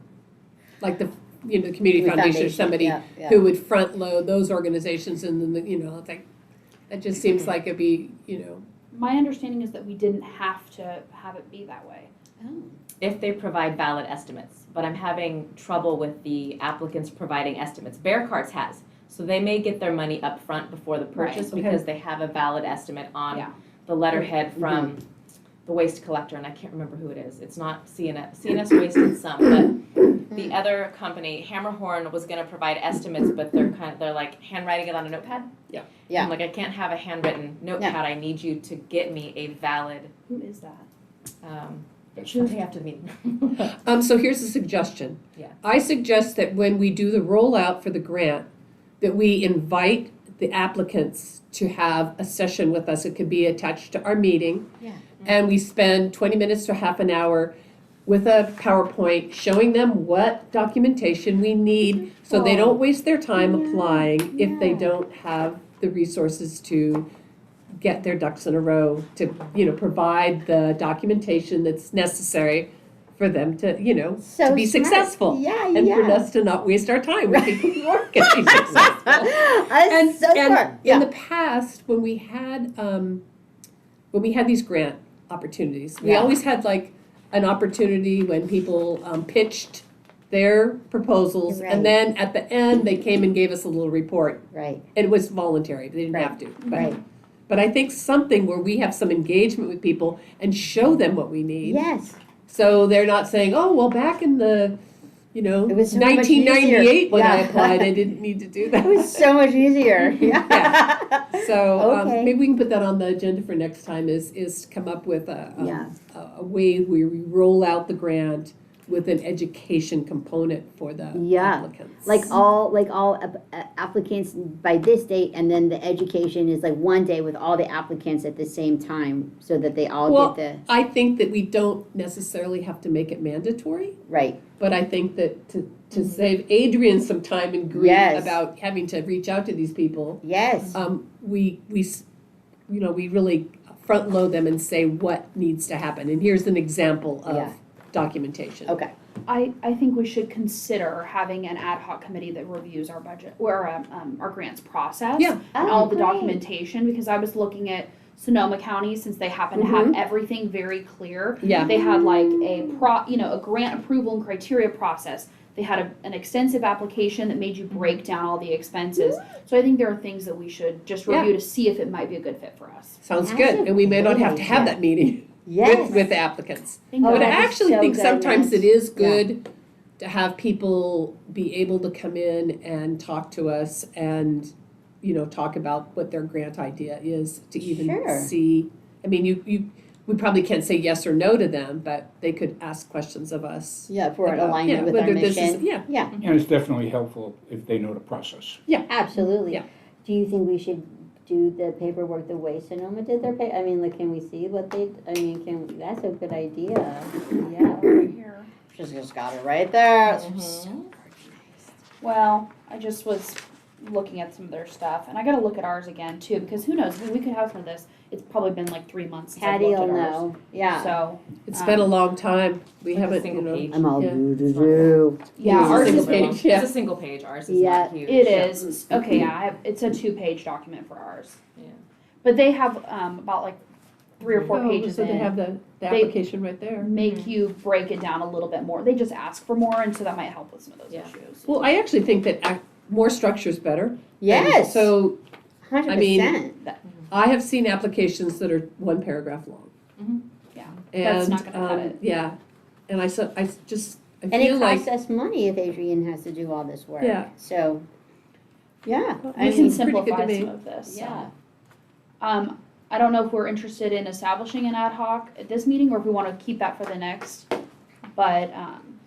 Like the community With foundation, or somebody yeah, yeah. who would front load those organizations and then, it's like, that just seems like it'd be, My understanding is that we didn't have to have it be that way. Oh. If they provide valid estimates, but I'm having trouble with the applicants providing estimates. Bear Carts has, so they may get their money up front before the purchase okay. because they have a valid estimate on Yeah. the letterhead from the waste collector, and I can't remember who it is. It's not CNS. CNS wasted some, but the other company, Hammerhorn, was going to provide estimates, but they're like handwriting it on a notepad. Yeah. Yeah. I'm like, I can't have a handwritten notepad. I need you to get me a valid. Who is that? I'll tell you after the meeting. So here's a suggestion. Yeah. I suggest that when we do the rollout for the grant, that we invite the applicants to have a session with us. It could be attached to our meeting. Yeah. And we spend 20 minutes to half an hour with a PowerPoint showing them what documentation we need so they don't waste their time applying if they don't have the resources to get their ducks in a row, to, provide the documentation that's necessary for them to, So to be smart. successful. Yeah, And yeah. for us to not waste our time with people who aren't going to be successful. That's so smart. In the past, when we had these grant opportunities, we Yeah. always had like an opportunity when people pitched their proposals, Right. and then at the end, they came and gave us a little report. Right, And it was voluntary, they didn't Right. have to. right. But I think something where we have some engagement with people and show them what we need. Yes. So they're not saying, oh, well, back in the, you know, It was so much 1998 when I easier. applied, I didn't need to do that. It was so much easier. Yeah. So, Okay. maybe we can put that on the agenda for next time is to come up with Yeah. a way where we roll out the grant with an education component for the Yeah. applicants. Like all applicants by this date, and then the education is like one day with all the applicants at the same time, so that they all Well, get I think that we don't necessarily have to make it mandatory, the, right, but I think that to save Adrian some time and grief Yes. about having to reach out to these people, yes, we really front load them and say what needs to happen. And here's an example Yeah. of documentation. okay, I think we should consider having an ad hoc committee that reviews our budget, or our grants process. Yeah. And all Oh, the great. documentation, because I was looking at Sonoma County, since they happen to have everything very clear. Yeah. They had like a grant approval and criteria process. They had an extensive application that made you break down all the expenses. So I think there are things that we should just review to see if it might be a good fit for us. Sounds That's good. a And we may not great have to have idea. that meeting yes. with the applicants. Thank Oh, But I that is actually so think good, sometimes yes. it is good to have people be able to come in and talk to us and, talk about what their grant idea is, to even Sure. see. I mean, we probably can't say yes or no to them, but they could ask questions of us. Yeah, for an about, alignment with our whether this is- mission. Yeah, Yeah, And it's definitely helpful if they know the process. absolutely. Yeah. Do you think we should do the paperwork the way Sonoma did their I mean, like, can we see what that's a good idea. Yeah. Right here. She's just got it right there. It's Mhm. so organized. Well, I just was looking at some of their stuff, and I gotta look at ours again too, because who knows, I mean, we could have some of this. It's probably been like 3 months since I've Patty looked will at ours. know. Yeah. So, it's been a long time. We Like a haven't, single page. I'm all Yeah. do. yeah, It's a ours single is page. It's Yeah. a single page, ours is Yeah, not huge. It is. Okay, yeah, it's a 2-page document for ours. Yeah. But they have about like 3 or 4 Oh, pages so in. they have the They- application right there. Make you break it down a little bit more. They just ask for more, and so that might help with some of those Yeah. issues. Well, I actually think that more structure is better. Yes. So 100%. I mean, I have seen applications that are 1 paragraph long. Yeah, And, that's not gonna cut it. Yeah, and I and feel it like, costs us money if Adrian has to do all this work. Yeah. So, yeah. Well, I We This can is pretty good to simplify me. some of this. So. Yeah. I don't know if we're interested in establishing an ad hoc at this meeting, or if we want to keep that for the next. But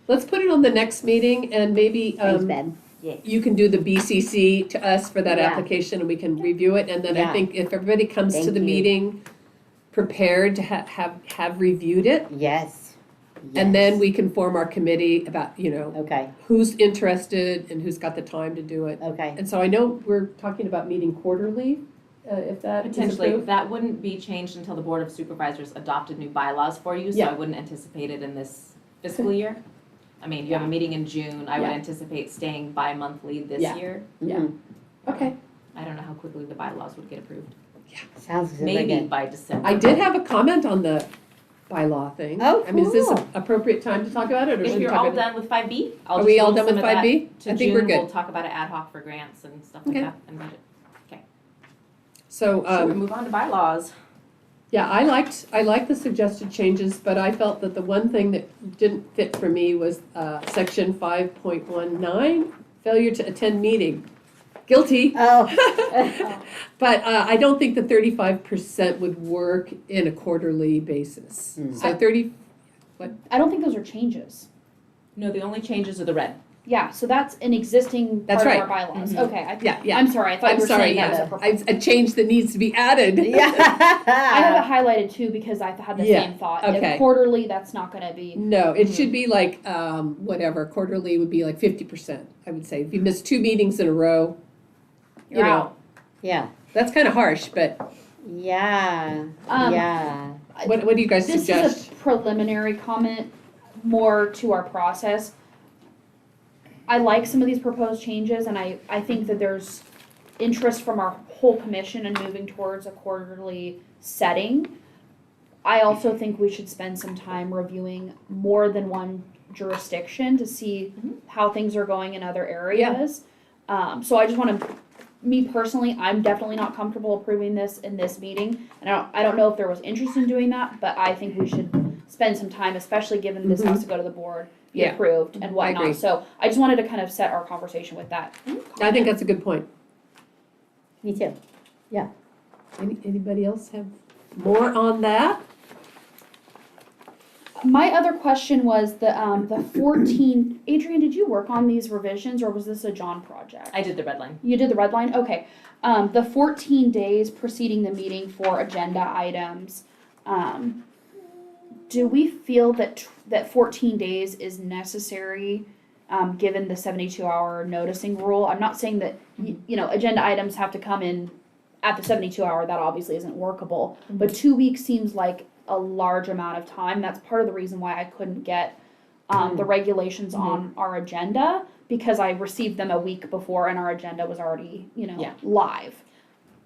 let's put it on the next meeting and maybe, Thanks, Ben. Yeah. you can do the BCC to us for that Yeah. application and we can review it. And then I Yeah. think if everybody comes to Thank the you. meeting prepared to have reviewed it, Yes. and then Yes. we can form our committee about, Okay, who's interested and who's got the time to do it. okay. And so I know we're talking about meeting quarterly, if that is Potentially, approved. that wouldn't be changed until the Board of Supervisors adopted new bylaws for you, so Yeah. I wouldn't anticipate it in this fiscal year. I mean, you have a meeting in June, I would Yeah. anticipate staying bi-monthly this Yeah. year. Yeah. Mhm. Okay. I don't know how quickly the bylaws would get approved. Sounds good. Maybe Again. by December. I did have a comment on the bylaw thing. Oh, I mean, is this cool. an appropriate time to talk about it, or If should we you're talk all about it? done with 5B, I'll Are just we all move done some with of that 5B? to I think we're June. We'll good. talk about it ad hoc for grants and stuff like Okay. that and budget. So, Sure, move on to bylaws. yeah, I liked the suggested changes, but I felt that the one thing that didn't fit for me was, section 5.19, failure to attend meeting. Guilty. Oh. But I don't think the 35% would work in a quarterly basis. Hmm. So 30, I don't think those are changes. No, the only changes are the red. Yeah, so that's an existing That's part right. of our bylaws. Mhm. Okay, yeah. I'm sorry. I thought you I'm were sorry, saying that was a yeah. proposal. A change that needs to be added. Yeah. I have it highlighted too because I had the Yeah, same thought. okay. If quarterly, that's not going to be. No, it should be like, whatever, quarterly would be like 50%, I would say. If you miss 2 meetings in a row, you You're know, out. Yeah. that's kind of harsh, but Yeah. Um, Yeah. what do you guys This suggest? is a preliminary comment more to our process. I like some of these proposed changes, and I think that there's interest from our whole commission in moving towards a quarterly setting. I also think we should spend some time reviewing more than one jurisdiction to see how things are going in other areas. So I just want to, me personally, I'm definitely not comfortable approving this in this meeting. And I don't know if there was interest in doing that, but I think we should spend some time, especially given this has to go to the board, be Yeah. approved and agree. whatnot. So I just wanted to kind of set our conversation with that. I think that's a good point. Me too. Anybody else have more on that? My other question was the 14, Adrian, did you work on these revisions or was this a John project? I did the red line. You did the red line? Okay. The 14 days preceding the meeting for agenda items, do we feel that 14 days is necessary, given the 72-hour noticing rule? I'm not saying that, you know, agenda items have to come in at the 72-hour, that obviously isn't workable, but 2 weeks seems like a large amount of time. That's part of the reason why I couldn't get the regulations on our agenda, because I received them a week before and our agenda was already, you know, Yeah. live.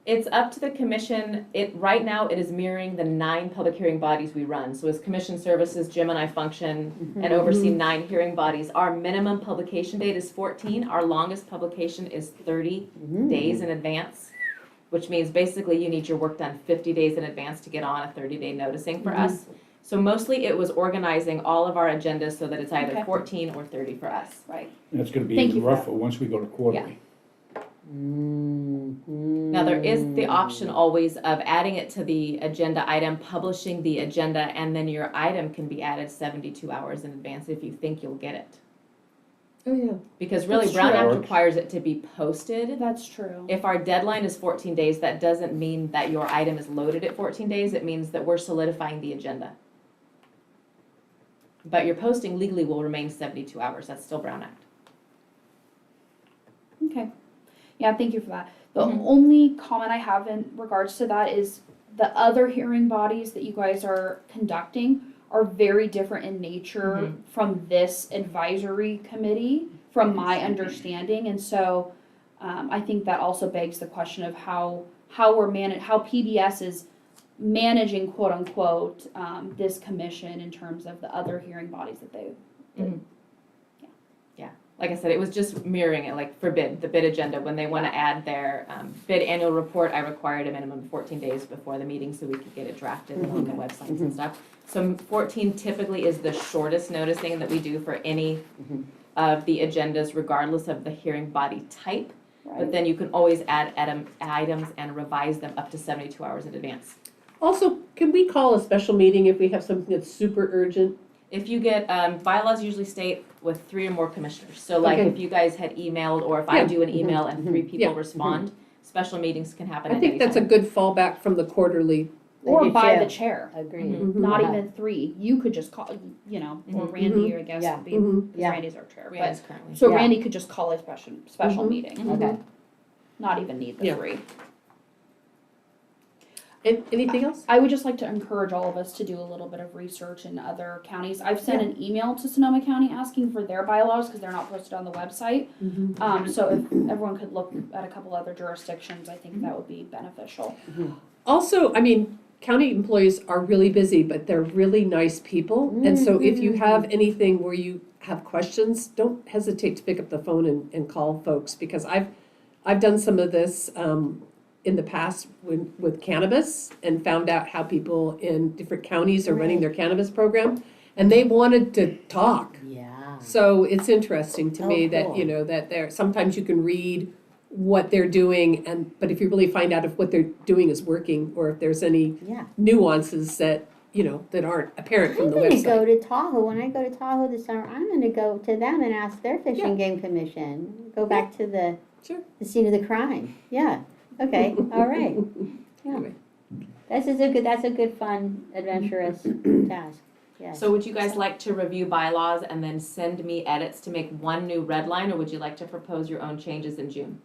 It's up to the commission. Right now, it is mirroring the 9 public hearing bodies we run. So as commission services, Jim and I function and oversee 9 hearing bodies. Our minimum publication date is 14. Our longest publication is 30 days in advance, which means basically you need your work done 50 days in advance to get on a 30-day noticing for us. So mostly it was organizing all of our agendas so that it's either Okay. 14 or 30 for us. Right. And it's gonna be Thank even you for rougher once we go to quarterly. Now, there is the option always of adding it to the agenda item, publishing the agenda, and then your item can be added 72 hours in advance if you think you'll get it. Oh, yeah. Because really, That's Brown true. Act requires it to be posted. That's true. If our deadline is 14 days, that doesn't mean that your item is loaded at 14 days. It means that we're solidifying the agenda. But your posting legally will remain 72 hours. That's still Brown Act. Okay. Yeah, thank you for that. The Mhm. only comment I have in regards to that is the other hearing bodies that you guys are conducting are very different in nature from this advisory committee, from my understanding. And so I think that also begs the question of how how PBS is managing, quote unquote, this commission in terms of the other hearing bodies that they. Like I said, it was just mirroring it, like for bid, the bid agenda. When they want to add their bid annual report, I required a minimum of 14 days before the meeting so we could get it drafted on the websites and stuff. So 14 typically is the shortest noticing that we do for any of the agendas, regardless of the hearing body type. But then you can always add items and revise them up to 72 hours in advance. Also, can we call a special meeting if we have something that's super urgent? If you get, bylaws usually state with 3 or more commissioners. So like Okay. if you guys had emailed, or if I Yeah. do an email and 3 people Yeah. respond, special meetings can happen I at think any that's a time. good fallback from the quarterly. Or do by too. the chair. Agreed. Mhm. Not Yeah. even 3. You could just call, you know, or Mhm. Randy, I guess, Yeah. would be, Mhm. because Yeah. Randy's our chair. But Randy's currently. so Yeah. Randy could just call a special Mhm. meeting, Okay. not even need the Yeah. 3. Anything else? I would just like to encourage all of us to do a little bit of research in other counties. I've sent an email to Sonoma County asking for their bylaws because they're not posted on the website. So if everyone could look at a couple other jurisdictions, I think that would be beneficial. Also, I mean, county employees are really busy, but they're really nice people. And so if you have anything where you have questions, don't hesitate to pick up the phone and call folks, because I've done some of this in the past with cannabis and found out how people in different counties are running their cannabis program, and they wanted to talk. Yeah. So it's interesting to me Oh, that, cool. you know, that sometimes you can read what they're doing, but if you really find out if what they're doing is working, or if there's any Yeah. nuances that, you know, that aren't apparent I'm from the gonna go website. to Tahoe. When I go to Tahoe this summer, I'm gonna go to them and ask their Fish and Game Commission. Go back to the Sure. the scene of the crime. Yeah. Okay. All right. Yeah. Anyway. That's a good, fun, adventurous task. Yes. So would you guys like to review bylaws and then send me edits to make one new red line, or would you like to propose your own changes in June?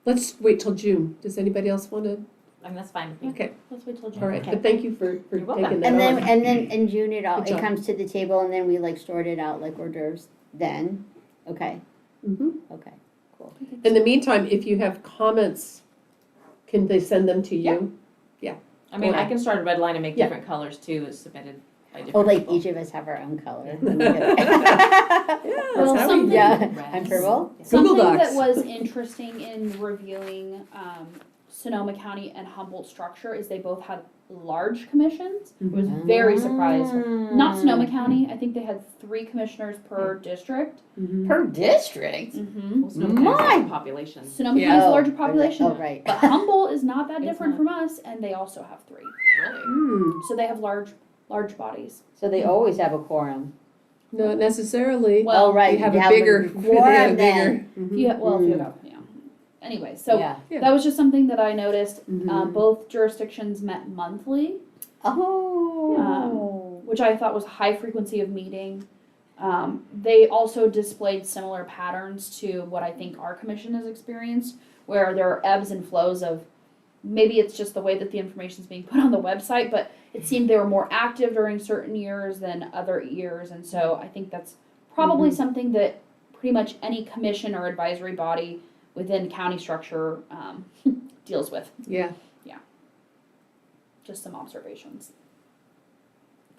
Let's wait till June. Does anybody else want to? I mean, that's fine with me. Okay, Let's wait till June. all right, Okay. but thank you for You're welcome. taking that And then on. in June Good it job. comes to the table and then we like sort it out like hors d'oeuvres then. Okay. Mhm. Okay. Cool. In the meantime, if you have comments, can they send them to you? I mean, I Okay. can start a red line and make Yeah. different colors too, as submitted by different Oh, like people. each of us have our own color. Well, Well, how something- Yeah. Reds. I'm purple. Google Something Docs. that was interesting in reviewing Sonoma County and Humboldt structure is they both had large commissions. I was very surprised. Not Sonoma County. I think they had 3 commissioners per district. Mhm. Per district? Mm-hmm. Well, Sonoma County's got a My- population. Sonoma Yeah. County's a Oh, larger population. Oh, right. But Humboldt is not that It's different not. from us, and they also have 3. Really? Hmm. So they have large bodies. So they always have a quorum. Not necessarily. Well, Oh, right. You have you a bigger, a quorum then. Mhm. Yeah, well, if you Mm. go, yeah. Anyway, so Yeah. Yeah. that was just something that I noticed. Mhm. Both jurisdictions met monthly, Oh. which I thought was a high frequency of meeting. They also displayed similar patterns to what I think our commission has experienced, where there are ebbs and flows of, maybe it's just the way that the information is being put on the website, but it seemed they were more active during certain years than other years, and so I think that's probably something that pretty much any commission or advisory body within county structure deals with. Yeah. Just some observations.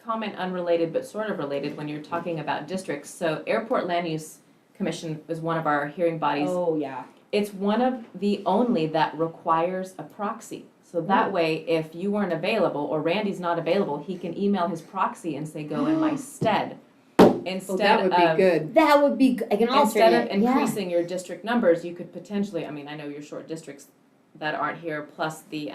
Comment unrelated but sort of related when you're talking about districts. So Airport Land Use Commission is one of our hearing bodies. Oh, yeah. It's one of the only that requires a proxy. So that way, if you weren't available or Randy's not available, he can email his proxy and say, go in my stead. Well, Instead that would be of, good. That would be like an instead of alternate. Yeah. increasing your district numbers, you could potentially, I mean, I know you're short districts that aren't here, plus the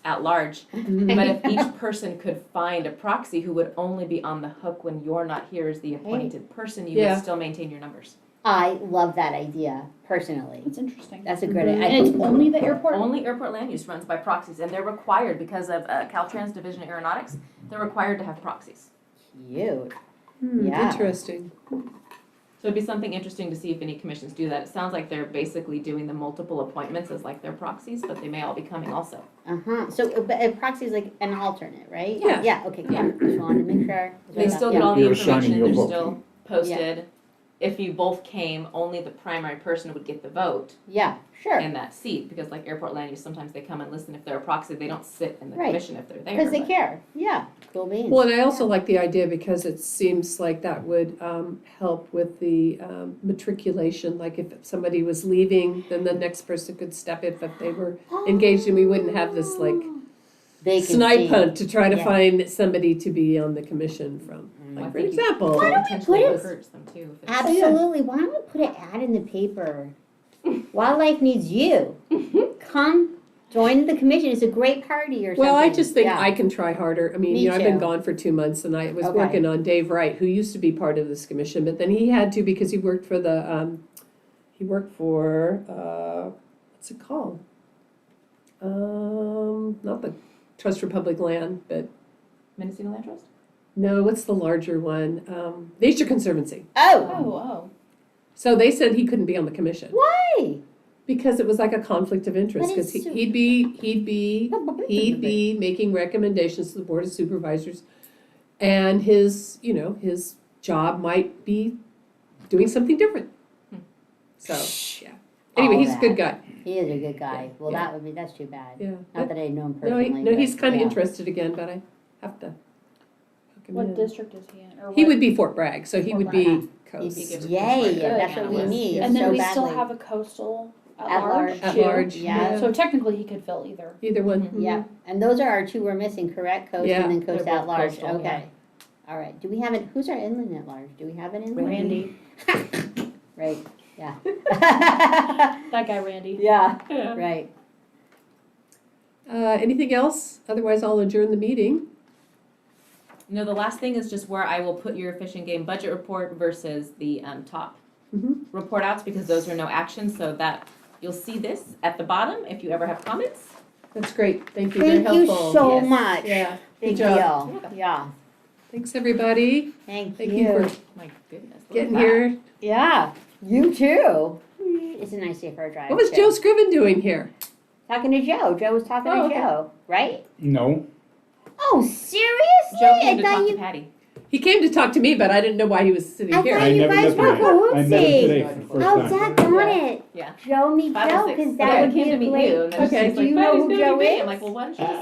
at-large. Mhm. But if each person could find a proxy who would only be on the hook when you're not here as the appointed person, you Yeah. would still maintain your numbers. I love that idea personally. That's interesting. That's a great Mhm. idea. And it's only the airport? Only airport land use runs by proxies, and they're required because of Caltrans Division of Aeronautics, they're required to have proxies. Cute. Hmm, Yeah. Interesting. So it'd be something interesting to see if any commissions do that. It sounds like they're basically doing the multiple appointments as like their proxies, but they may all be coming also. So, but a proxy is like an alternate, right? Yeah. Yeah, okay, Yeah. Just wanted to make sure. They still get all the You're assigning information, your they're vote. still posted. If you both came, only the primary person would get the vote Yeah, sure. in that seat, because like airport land use, sometimes they come and listen if they're a proxy, they don't sit in the Right. commission if they're there. Because they but- care. Yeah, cool beans. Well, and I also like the idea because it seems like that would help with the matriculation. Like if somebody was leaving, then the next person could step in if they were engaged, and we wouldn't have this like They can snipe see. hunt to try to Yeah. find somebody to be on the commission from. I Like, for think you- example. Why don't we potentially put it- encourage them too. if it's- Absolutely. Why don't we put an ad in the paper? Wildlife needs you. Come join the commission. It's a great party or something. Well, I just think Yeah. I can try harder. I mean, Me you know, I've been too. gone for 2 months and I was Okay. working on Dave Wright, who used to be part of this commission, but then he had to because he worked for what's it called? Not the Trust for Public Land, but Mendocino Land Trust? no, what's the larger one? Nature Conservancy. Oh, Oh. So they said he couldn't be on the commission why? because it was like a conflict of interest. But Because it's so- he'd be making recommendations to the Board of Supervisors, and his job might be doing something different. So yeah. Anyway, All he's a good that. guy. He is a good guy. Well, Yeah. that's too bad. Yeah. Not that I know him No, personally. no, he's but kind of yeah. interested again, but I have to hook him What in. district is he in? Or He what- would be Fort Bragg, so he Fort would Bragg. be He'd be coast. good. Yay, Good. that's what we Yeah. need And then so we badly. still have a coastal at At large large. At too. large, Yeah. So technically he could fill either. Either one. Yeah, and those are our two we're missing, correct? Coast Yeah. and then coast They're at both large, coastal, okay. All right, do we have it, who's our inland at large? Do we have an inland? Randy. Right, yeah. That guy Randy. Yeah, Yeah. right. Anything else? Otherwise, I'll adjourn the meeting. No, the last thing is just where I will put your Fish and Game budget report versus the top Mhm. report outs, because those are no action, so that, you'll see this at the bottom if you ever have comments. That's great. Thank you. Very Thank you helpful. so Yes. much. Yeah. Big Good job. deal, yeah, Thanks, everybody. thank Thank you for My goodness. look at getting that. here. Yeah, you too. It's a nice day for a drive. What was too. Joe Scriven doing here? Talking to Joe, Joe was talking Oh, to okay. Joe, right? No, Oh, seriously? Joe came I to thought talk to you, Patty. He came to talk to me, but I didn't know why he was sitting I here. thought I you never guys met were him. I met him cahootsy. today for the first Oh, time. daggone it. Yeah. Joe, meet 5 Joe, or 6. because But I that would came be to a meet great. you, and then Okay. she's Do like, you know Patty's who gonna Joe meet me. is? I'm like, well, why don't you just